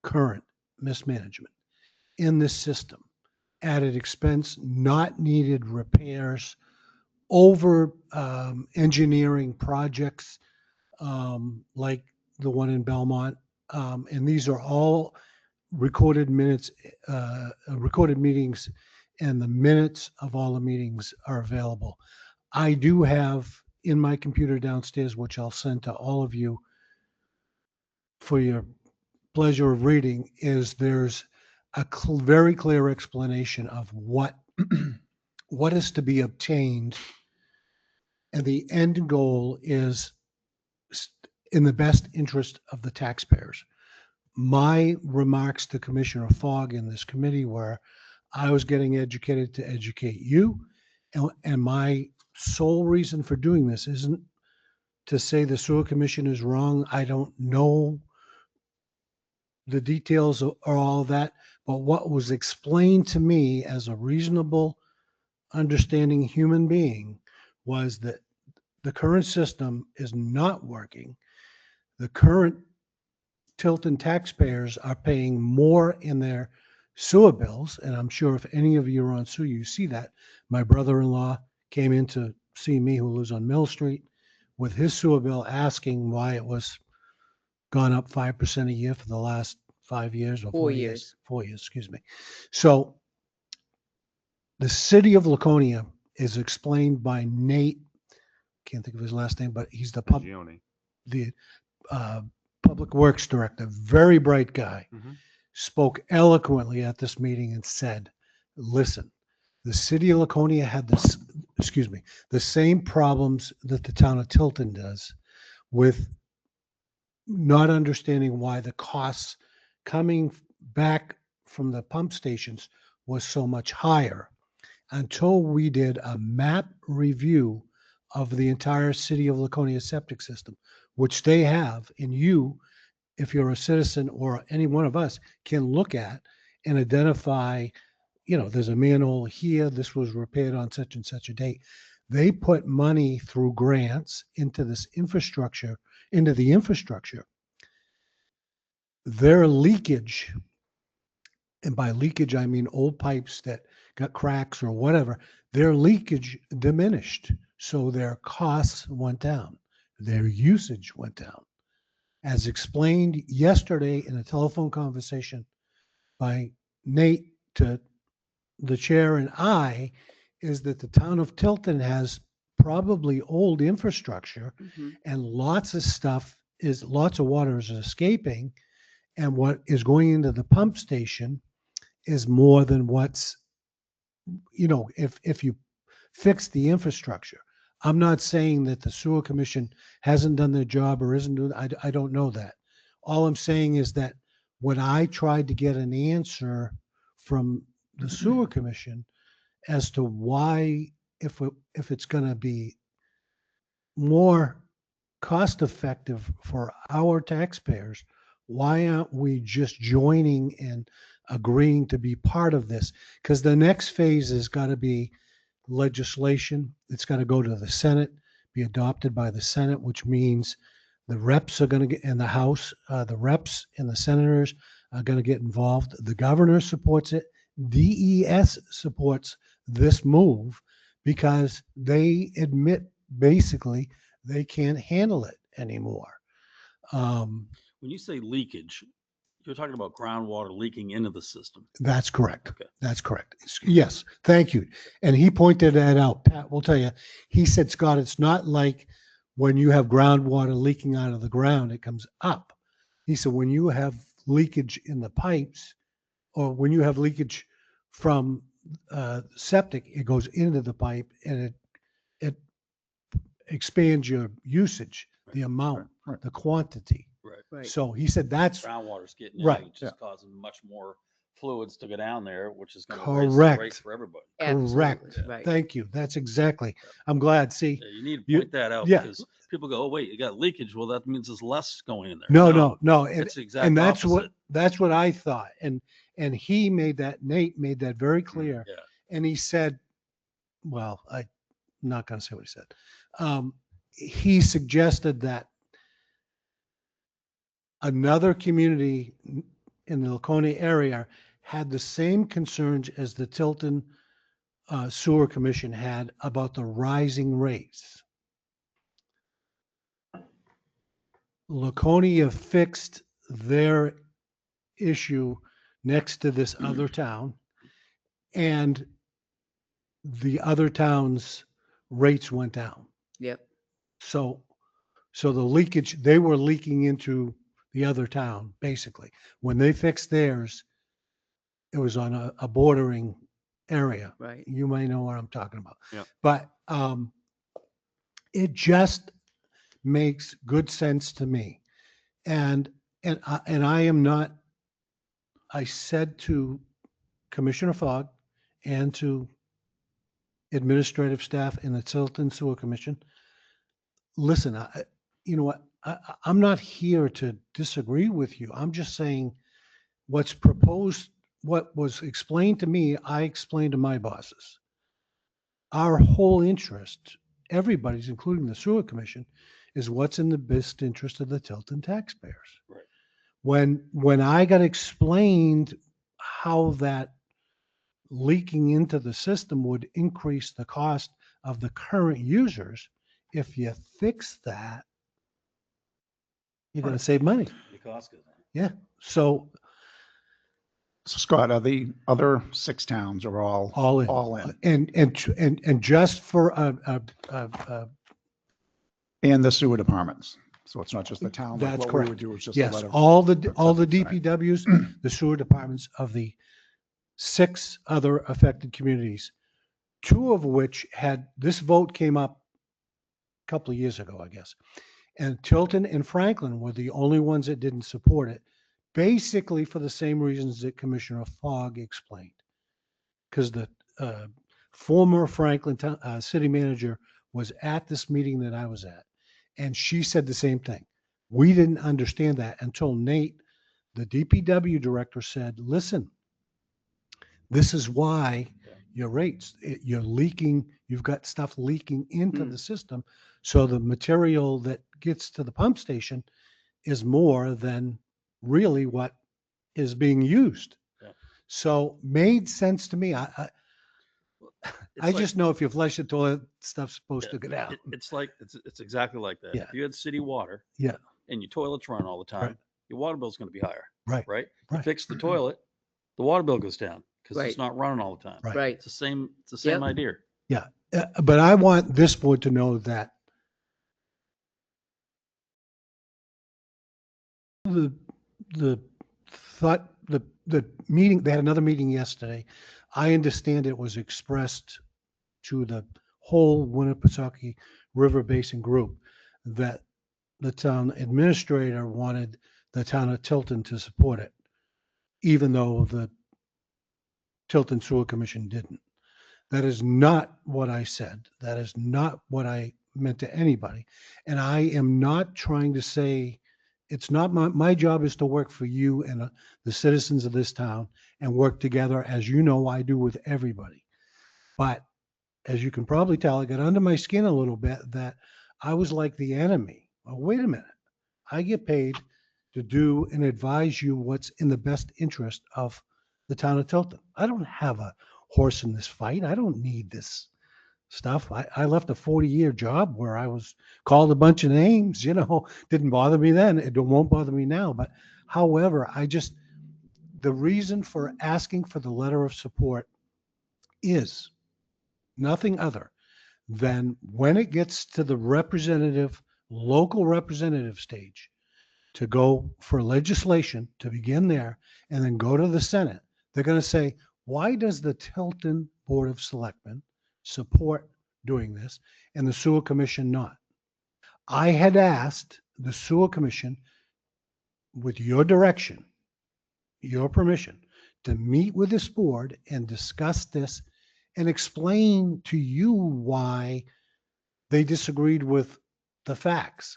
H: current mismanagement in this system, added expense, not needed repairs, over engineering projects like the one in Belmont. And these are all recorded minutes, recorded meetings, and the minutes of all the meetings are available. I do have in my computer downstairs, which I'll send to all of you for your pleasure of reading, is there's a very clear explanation of what what is to be obtained, and the end goal is in the best interest of the taxpayers. My remarks to Commissioner Fogg in this committee were, I was getting educated to educate you, and my sole reason for doing this isn't to say the sewer commission is wrong. I don't know the details or all that, but what was explained to me as a reasonable, understanding human being was that the current system is not working. The current Tilton taxpayers are paying more in their sewer bills, and I'm sure if any of you are on sewer, you see that. My brother-in-law came in to see me, who lives on Mill Street, with his sewer bill, asking why it was gone up 5% a year for the last 5 years or
B: 4 years.
H: 4 years, excuse me. So the city of Laconia is explained by Nate, can't think of his last name, but he's the
D: Gioni.
H: public works director, very bright guy,
D: Mhm.
H: spoke eloquently at this meeting and said, listen, the city of Laconia had the same problems that the town of Tilton does with not understanding why the costs coming back from the pump stations was so much higher until we did a map review of the entire city of Laconia septic system, which they have, and you, if you're a citizen or any one of us, can look at and identify, there's a manhole here, this was repaired on such and such a date. They put money through grants into this infrastructure, into the infrastructure. Their leakage, and by leakage, I mean old pipes that got cracks or whatever, their leakage diminished. So their costs went down. Their usage went down. As explained yesterday in a telephone conversation by Nate to the chair and I, is that the town of Tilton has probably old infrastructure and lots of water is escaping. And what is going into the pump station is more than what's, if you fix the infrastructure. I'm not saying that the sewer commission hasn't done their job or isn't doing, I don't know that. All I'm saying is that when I tried to get an answer from the sewer commission as to why, if it's going to be more cost effective for our taxpayers, why aren't we just joining and agreeing to be part of this? Because the next phase has got to be legislation. It's got to go to the Senate, be adopted by the Senate, which means the reps are going to get in the House, the reps and the senators are going to get involved. The governor supports it. DES supports this move because they admit basically they can't handle it anymore.
C: When you say leakage, you're talking about groundwater leaking into the system.
H: That's correct.
C: Okay.
H: That's correct. Yes, thank you. And he pointed that out. Pat will tell you. He said, Scott, it's not like when you have groundwater leaking out of the ground, it comes up. He said, when you have leakage in the pipes, or when you have leakage from septic, it goes into the pipe and it expands your usage, the amount,
I: Right.
H: the quantity.
C: Right.
H: So he said that's
C: Groundwater's getting
H: Right.
C: in, which is causing much more fluids to go down there, which is going to raise the
H: Correct.
C: rate for everybody.
H: correct.
B: Absolutely, right.
H: Thank you. That's exactly. I'm glad. See,
C: Yeah, you need to
H: You-
C: point that out
H: yeah.
C: because people go, "Oh, wait, you got leakage." Well, that means there's less going in there.
H: no.
C: It's the exact
H: And that's
C: opposite.
H: what I thought. And he made that, Nate made that very clear.
C: Yeah.
H: And he said, well, I'm not going to say what he said. He suggested that another community in the Laconia area had the same concerns as the Tilton Sewer Commission had about the rising rates. Laconia fixed their issue next to this other town, and the other town's rates went down.
B: Yep.
H: So the leakage, they were leaking into the other town, basically. When they fixed theirs, it was on a bordering area.
B: Right.
H: You may know what I'm talking about.
D: Yep.
H: But it just makes good sense to me. And I am not, I said to Commissioner Fogg and to administrative staff in the Tilton Sewer Commission, listen, you know what, I'm not here to disagree with you. I'm just saying what's proposed, what was explained to me, I explained to my bosses. Our whole interest, everybody's, including the Sewer Commission, is what's in the best interest of the Tilton taxpayers.
C: Right.
H: When I got explained how that leaking into the system would increase the cost of the current users, if you fix that, you're going to save money.
C: The cost goes down.
H: Yeah. So
I: So Scott, are the other 6 towns are all
H: in.
I: all in?
H: And just for
I: And the sewer departments. So it's not just the town. like
H: That's
I: what we
H: correct.
I: would do is just a
H: yes,
I: letter.
H: all the
I: acceptance, right?
H: DPWs, the sewer departments of the 6 other affected communities, 2 of which had, this vote came up a couple of years ago, I guess. And Tilton and Franklin were the only ones that didn't support it, basically for the same reasons that Commissioner Fogg explained. Because the former Franklin city manager was at this meeting that I was at. And she said the same thing. We didn't understand that until Nate, the DPW director, said, listen, this is why your rates, you're leaking, you've got stuff leaking into the system. So the material that gets to the pump station is more than really what is being used.
C: Yeah.
H: So made sense to me. I
C: It's
H: just know if you flush the toilet, stuff's supposed to get out.
C: it's exactly like that.
H: Yeah.
C: If you had city water,
H: Yeah.
C: and your toilets run all the time,
H: Right.
C: your water bill's going to be higher,
H: Right.
C: right? You
H: Right.
C: fix the toilet, the water bill goes down because
B: Right.
C: it's not running all the time.
H: Right.
B: Right.
C: It's the same
B: Yep.
C: idea.
H: Yeah. But I want this board to know that the thought, the meeting, they had another meeting yesterday. I understand it was expressed to the whole Winnipesaukee River Basin group that the town administrator wanted the town of Tilton to support it, even though the Tilton Sewer Commission didn't. That is not what I said. That is not what I meant to anybody. And I am not trying to say, it's not my job is to work for you and the citizens of this town and work together, as you know I do with everybody. But as you can probably tell, it got under my skin a little bit that I was like the enemy. Well, wait a minute. I get paid to do and advise you what's in the best interest of the town of Tilton. I don't have a horse in this fight. I don't need this stuff. I left a 40-year job where I was called a bunch of names, didn't bother me then. It won't bother me now. But however, the reason for asking for the letter of support is nothing other than when it gets to the local representative stage, to go for legislation to begin there and then go to the Senate, they're going to say, why does the Tilton Board of Selectmen support doing this and the Sewer Commission not? I had asked the Sewer Commission, with your direction, your permission, to meet with this board and discuss this and explain to you why they disagreed with the facts.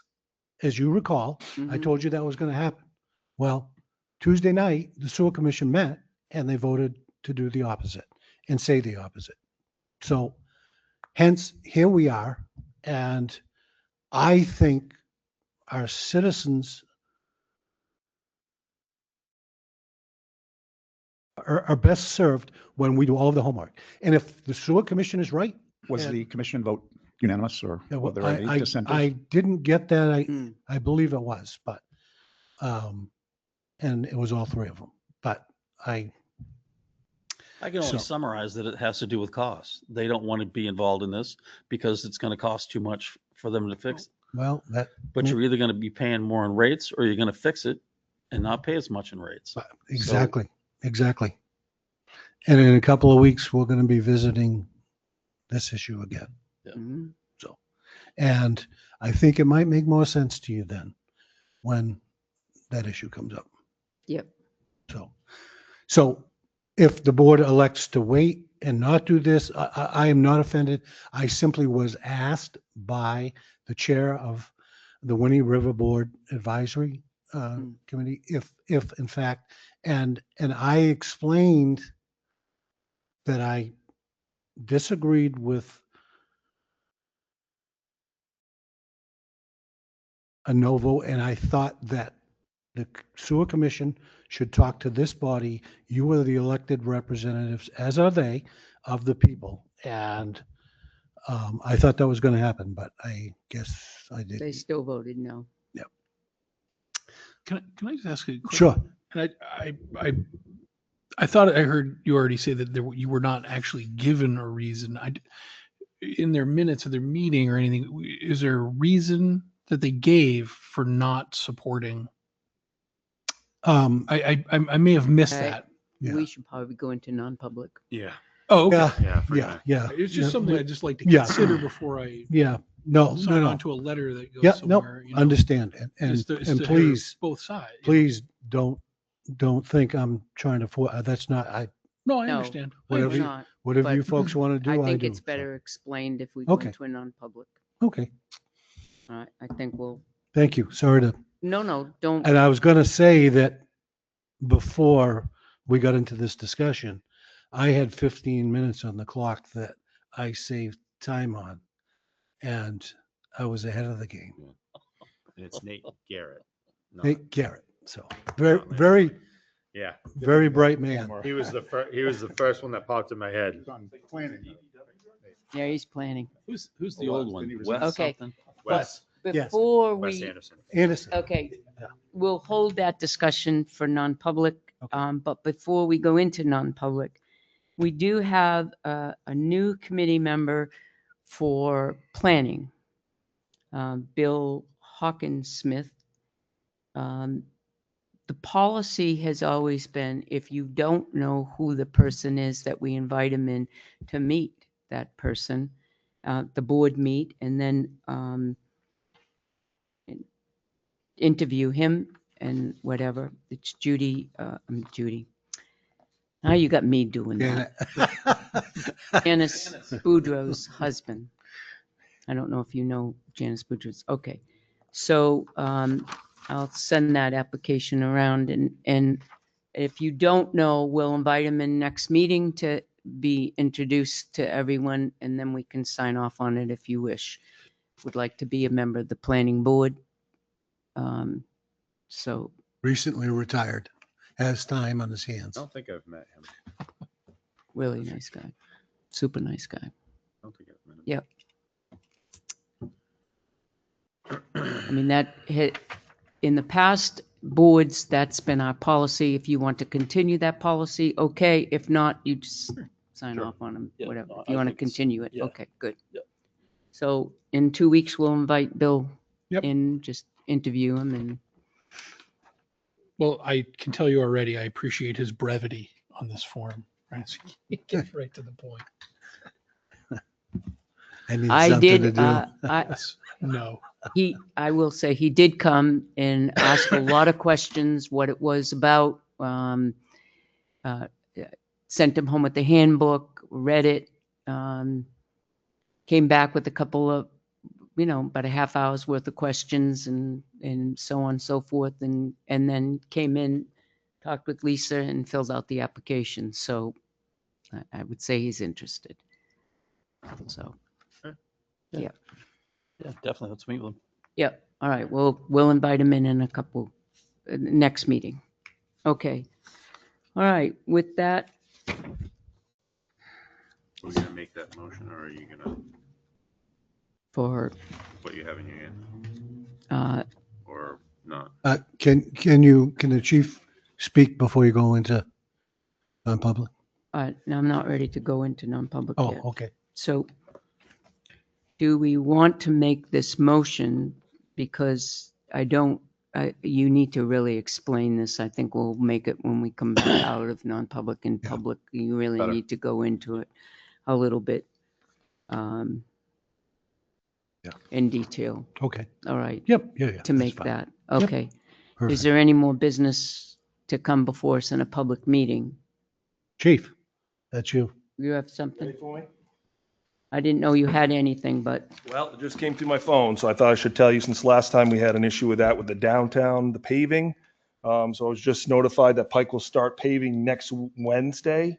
H: As you recall, I told you that was going to happen. Well, Tuesday night, the Sewer Commission met and they voted to do the opposite and say the opposite. So hence, here we are. And I think our citizens are best served when we do all of the homework. And if the Sewer Commission is right.
I: Was the commission vote unanimous or were there any
H: I
I: dissenters?
H: didn't get that. I believe it was, but, and it was all three of them, but
C: I can only summarize that it has to do with cost. They don't want to be involved in this because it's going to cost too much for them to fix it.
H: Well,
C: But you're either going to be paying more in rates or you're going to fix it and not pay as much in rates.
H: exactly. And in a couple of weeks, we're going to be visiting this issue again.
B: Mhm.
H: So, and I think it might make more sense to you then when that issue comes up.
B: Yep.
H: So if the board elects to wait and not do this, I am not offended. I simply was asked by the chair of the Winnie River Board Advisory Committee, if in fact, and I explained that I disagreed with a no vote, and I thought that the Sewer Commission should talk to this body. You are the elected representatives, as are they, of the people. And I thought that was going to happen, but I guess I
B: They
H: didn't.
B: still voted no.
G: Can I just ask you a question?
H: Sure.
G: And I thought I heard you already say that you were not actually given a reason. In their minutes of their meeting or anything, is there a reason that they gave for not supporting? I may have missed
B: Okay.
G: that.
H: Yeah.
B: We should probably go into non-public.
D: Yeah.
G: Oh, okay.
H: Yeah.
G: It's just something I just like to
H: Yeah.
G: consider before I
H: Yeah. No.
G: sign on to a letter that goes
H: Yeah. No.
G: somewhere.
H: Understand. And
G: Just to hear
H: please,
G: both sides.
H: please don't think I'm trying to that's not,
G: No, I
B: No,
G: understand. I
H: Whatever
B: we're
H: you-
G: understand.
B: not.
H: Whatever
B: But
H: you folks want to do,
B: I
H: I
B: think
H: do.
B: it's
H: so.
B: better explained if we go
H: Okay.
B: into a non-public.
H: Okay,
B: All right, I think we'll,
H: thank you. Sorry to,
B: no, don't,
H: and I was going to say that before we got into this discussion, I had 15 minutes on the clock that I saved time on, and I was ahead of the game.
D: And it's Nate Garrett. not-
H: Nate Garrett, so very,
D: not Larry.
H: very,
D: Yeah,
H: very bright man.
D: he was the first one that popped in my head.
I: On planning.
B: yeah, he's planning.
C: Who's the old one? Wes
B: Okay.
C: something?
D: Wes,
H: Yes.
B: Before
D: Wes
B: we,
D: Anderson.
H: Anderson.
B: okay,
H: Yeah.
B: we'll hold that discussion for non-public.
H: Okay.
B: But before we go into non-public, we do have a new committee member for planning, Bill Hawkins Smith. The policy has always been, if you don't know who the person is, that we invite him in to meet that person, the board meet, and then interview him and whatever. It's Judy, Judy. Now you got me doing that. Janice Boudreaux's husband. I don't know if you know Janice Boudreaux's. Okay. So I'll send that application around, and if you don't know, we'll invite him in next meeting to be introduced to everyone, and then we can sign off on it if you wish. Would like to be a member of the planning board. So
H: Recently retired, has time on his hands.
D: I don't think I've met him.
B: really nice guy, super nice guy.
D: I don't think I've met him.
B: Yep. I mean, that hit, in the past boards, that's been our policy. If you want to continue that policy, okay. If not, you just sign
C: Sure.
B: off on them,
C: Yeah,
B: whatever.
C: no,
B: If you
C: I
B: want to
C: think it's-
B: continue it,
C: yeah.
B: okay, good.
C: Yep.
B: So in 2 weeks, we'll invite Bill
G: Yep.
B: in, just interview him, and
G: Well, I can tell you already, I appreciate his brevity on this form. Right? So he gets right to the point.
H: I need
B: I
H: something to
B: did,
H: do.
G: Yes. No.
B: I will say, he did come and ask a lot of questions, what it was about. Sent him home with the handbook, read it, came back with a couple of, about a half hour's worth of questions and so on and so forth. And then came in, talked with Lisa and filled out the application. So I would say he's interested. So,
C: Yeah, definitely. Let's meet with him.
B: yep. All right. We'll invite him in a couple, next meeting. Okay. All right. With that,
D: Are we gonna make that motion, or are you gonna,
B: for,
D: what you have in your hand,
B: uh,
D: or not?
H: Can the chief speak before you go into non-public?
B: no, I'm not ready to go into non-public
H: Oh,
B: yet.
H: okay.
B: So do we want to make this motion? Because you need to really explain this. I think we'll make it when we come back out of non-public and
H: Yeah.
B: public. You really
I: Better.
B: need to go into it a little bit
H: Yeah.
B: in detail.
H: Okay.
B: All right,
H: Yep. Yeah.
B: to make that.
H: Yep.
B: Okay. Is
H: Perfect.
B: there any more business to come before us in a public meeting?
H: Chief, that's you.
B: You have something?
L: Ready for me?
B: I didn't know you had anything, but
L: Well, it just came through my phone, so I thought I should tell you since last time we had an issue with that with the downtown, the paving. So I was just notified that Pike will start paving next Wednesday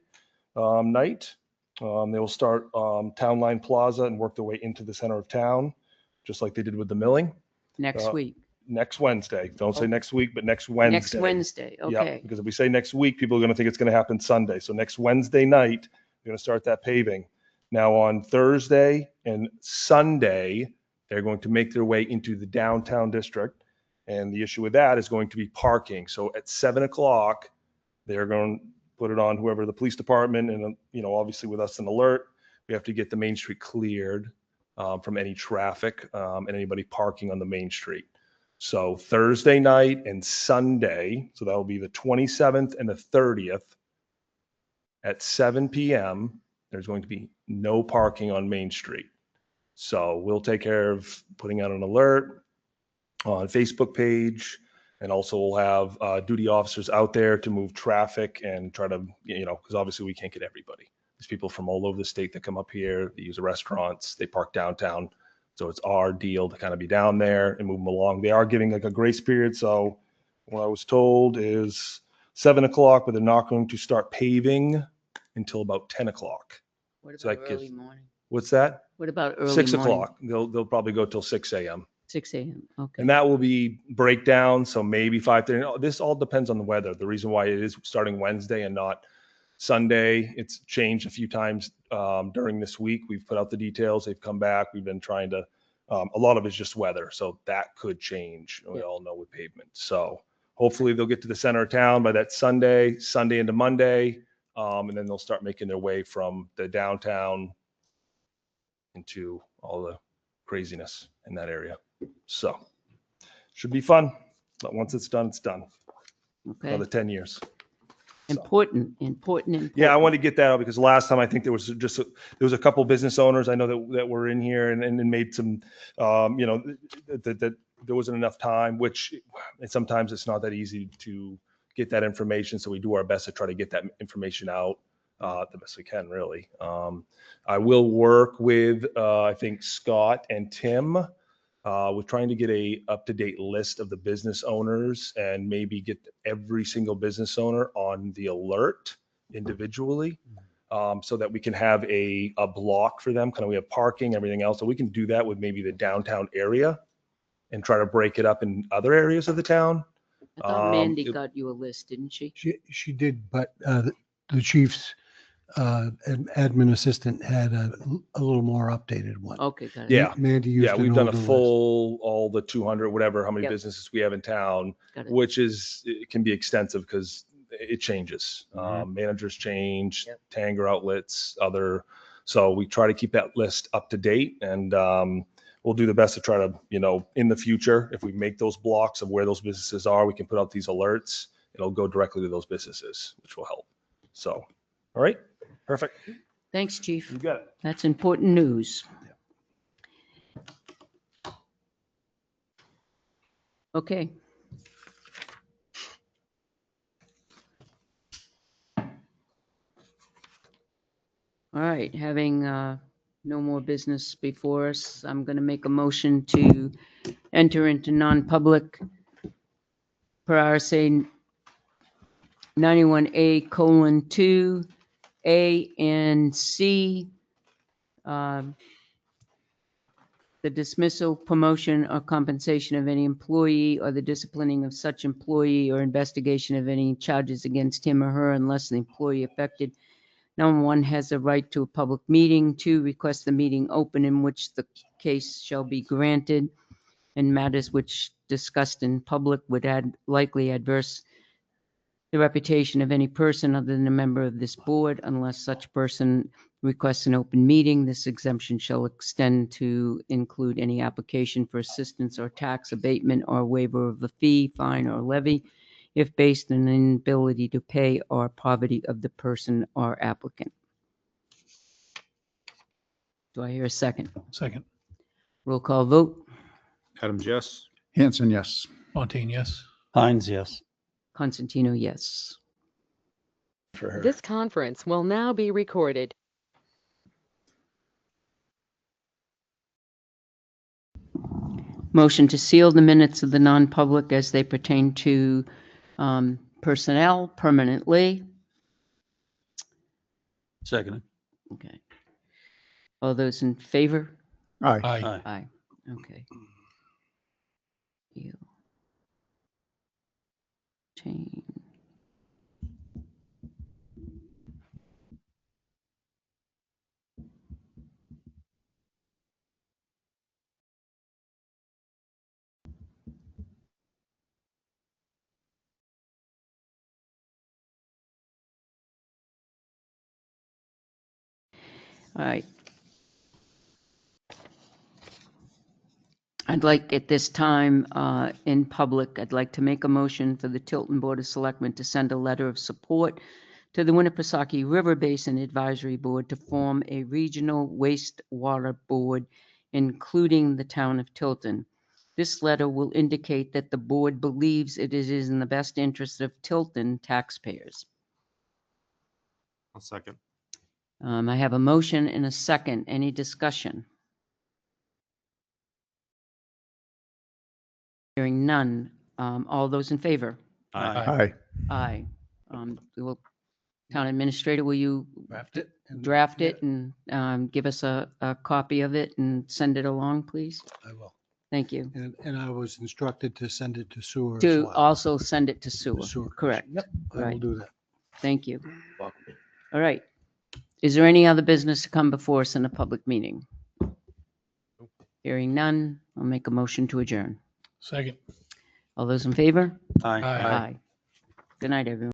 L: night. They will start Town Line Plaza and work their way into the center of town, just like they did with the milling.
B: next week,
L: Next Wednesday. Don't say
B: Oh.
L: next week, but next Wednesday.
B: next Wednesday,
L: Yeah,
B: okay.
L: because if we say next week, people are going to think it's going to happen Sunday. So next Wednesday night, we're going to start that paving. Now on Thursday and Sunday, they're going to make their way into the downtown district. And the issue with that is going to be parking. So at 7 o'clock, they're going to put it on whoever the police department and, obviously with us an alert, we have to get the main street cleared from any traffic and anybody parking on the main street. So Thursday night and Sunday, so that will be the 27th and the 30th at 7 p.m. There's going to be no parking on Main Street. So we'll take care of putting out an alert on Facebook page, And also we'll have duty officers out there to move traffic and try to, because obviously we can't get everybody. There's people from all over the state that come up here, they use the restaurants, they park downtown. So it's our deal to kind of be down there and move them along. They are giving like a grace period. So what I was told is 7 o'clock, but they're not going to start paving until about 10 o'clock.
B: What
L: So
B: about
L: that gives-
B: early morning?
L: What's that?
B: What about early
L: 6
B: morning?
L: o'clock. They'll probably go till 6 a.m.
B: 6 a.m. Okay.
L: And that will be breakdown. So maybe 5:30. This all depends on the weather. The reason why it is starting Wednesday and not Sunday, it's changed a few times during this week. We've put out the details. They've come back. We've been trying to, a lot of it's just weather. So that could change. We all know with pavement. So hopefully they'll get to the center of town by that Sunday into Monday. And then they'll start making their way from the downtown into all the craziness in that area. So should be fun, but once it's done, it's done.
B: Okay.
L: Another 10 years.
B: Important.
L: Yeah, I want to get that out because last time I think there was a couple business owners I know that were in here and made some, that there wasn't enough time, and sometimes it's not that easy to get that information. So we do our best to try to get that information out the best we can, really. I will work with, I think, Scott and Tim. We're trying to get a up-to-date list of the business owners and maybe get every single business owner on the alert individually, so that we can have a block for them. Kind of, we have parking, everything else. So we can do that with maybe the downtown area and try to break it up in other areas of the town.
B: I thought Mandy got you a list, didn't she?
H: She did, but the chief's admin assistant had a little more updated one.
B: Okay, got it.
L: Yeah.
H: Mandy used
L: Yeah,
H: an
L: we've done a
H: older list.
L: full, all the 200, whatever, how many
B: Yep.
L: businesses we have in town,
B: Got it.
L: which it can be extensive because it changes. Managers change,
B: Yep.
L: Tanger outlets, so we try to keep that list up to date, and we'll do the best to try to, in the future, if we make those blocks of where those businesses are, we can put out these alerts. It'll go directly to those businesses, which will help. So, all right, perfect.
B: Thanks, Chief.
L: You got it.
B: That's important news. Okay. All right, having no more business before us, I'm going to make a motion to enter into non-public per RSA 91A:2, A and C. The dismissal, promotion, or compensation of any employee, or the disciplining of such employee, or investigation of any charges against him or her unless the employee affected, number one, has a right to a public meeting. Two, request the meeting open in which the case shall be granted, and matters which discussed in public would likely adverse the reputation of any person other than a member of this board unless such person requests an open meeting. This exemption shall extend to include any application for assistance or tax abatement or waiver of a fee, fine, or levy if based on an inability to pay or poverty of the person or applicant. Do I hear a second?
G: Second.
B: Roll call vote.
D: Adams, yes.
I: Hanson, yes.
G: Fontaine, yes.
C: Hines, yes.
B: Constantino, yes.
L: For her.
A: This conference will now be recorded.
B: Motion to seal the minutes of the non-public as they pertain to personnel permanently.
C: Seconded.
B: Okay. All those in favor?
I: Aye.
G: Aye.
B: Aye. Okay. You. Change. All right. I'd like at this time in public, I'd like to make a motion for the Tilton Board of Selectmen to send a letter of support to the Winnipesaukee River Basin Advisory Board to form a regional wastewater board, including the town of Tilton. This letter will indicate that the board believes it is in the best interest of Tilton taxpayers.
D: I'll second.
B: I have a motion and a second. Any discussion? Hearing none. All those in favor?
C: Aye.
I: Hi.
B: Aye. Town administrator, will you
H: Draft it.
B: draft it and give us a copy of it and send it along, please?
H: I will.
B: Thank you.
H: And I was instructed to send it to sewer as
B: To
H: well.
B: also send it to
H: The
B: sewer.
H: sewer commission.
B: Correct.
H: Yep, I will
B: Right.
H: do that.
B: Thank you. All right. Is there any other business to come before us in a public meeting? Hearing none, I'll make a motion to adjourn.
G: Second.
B: All those in favor?
C: Aye.
G: Aye.
B: Good night, everyone.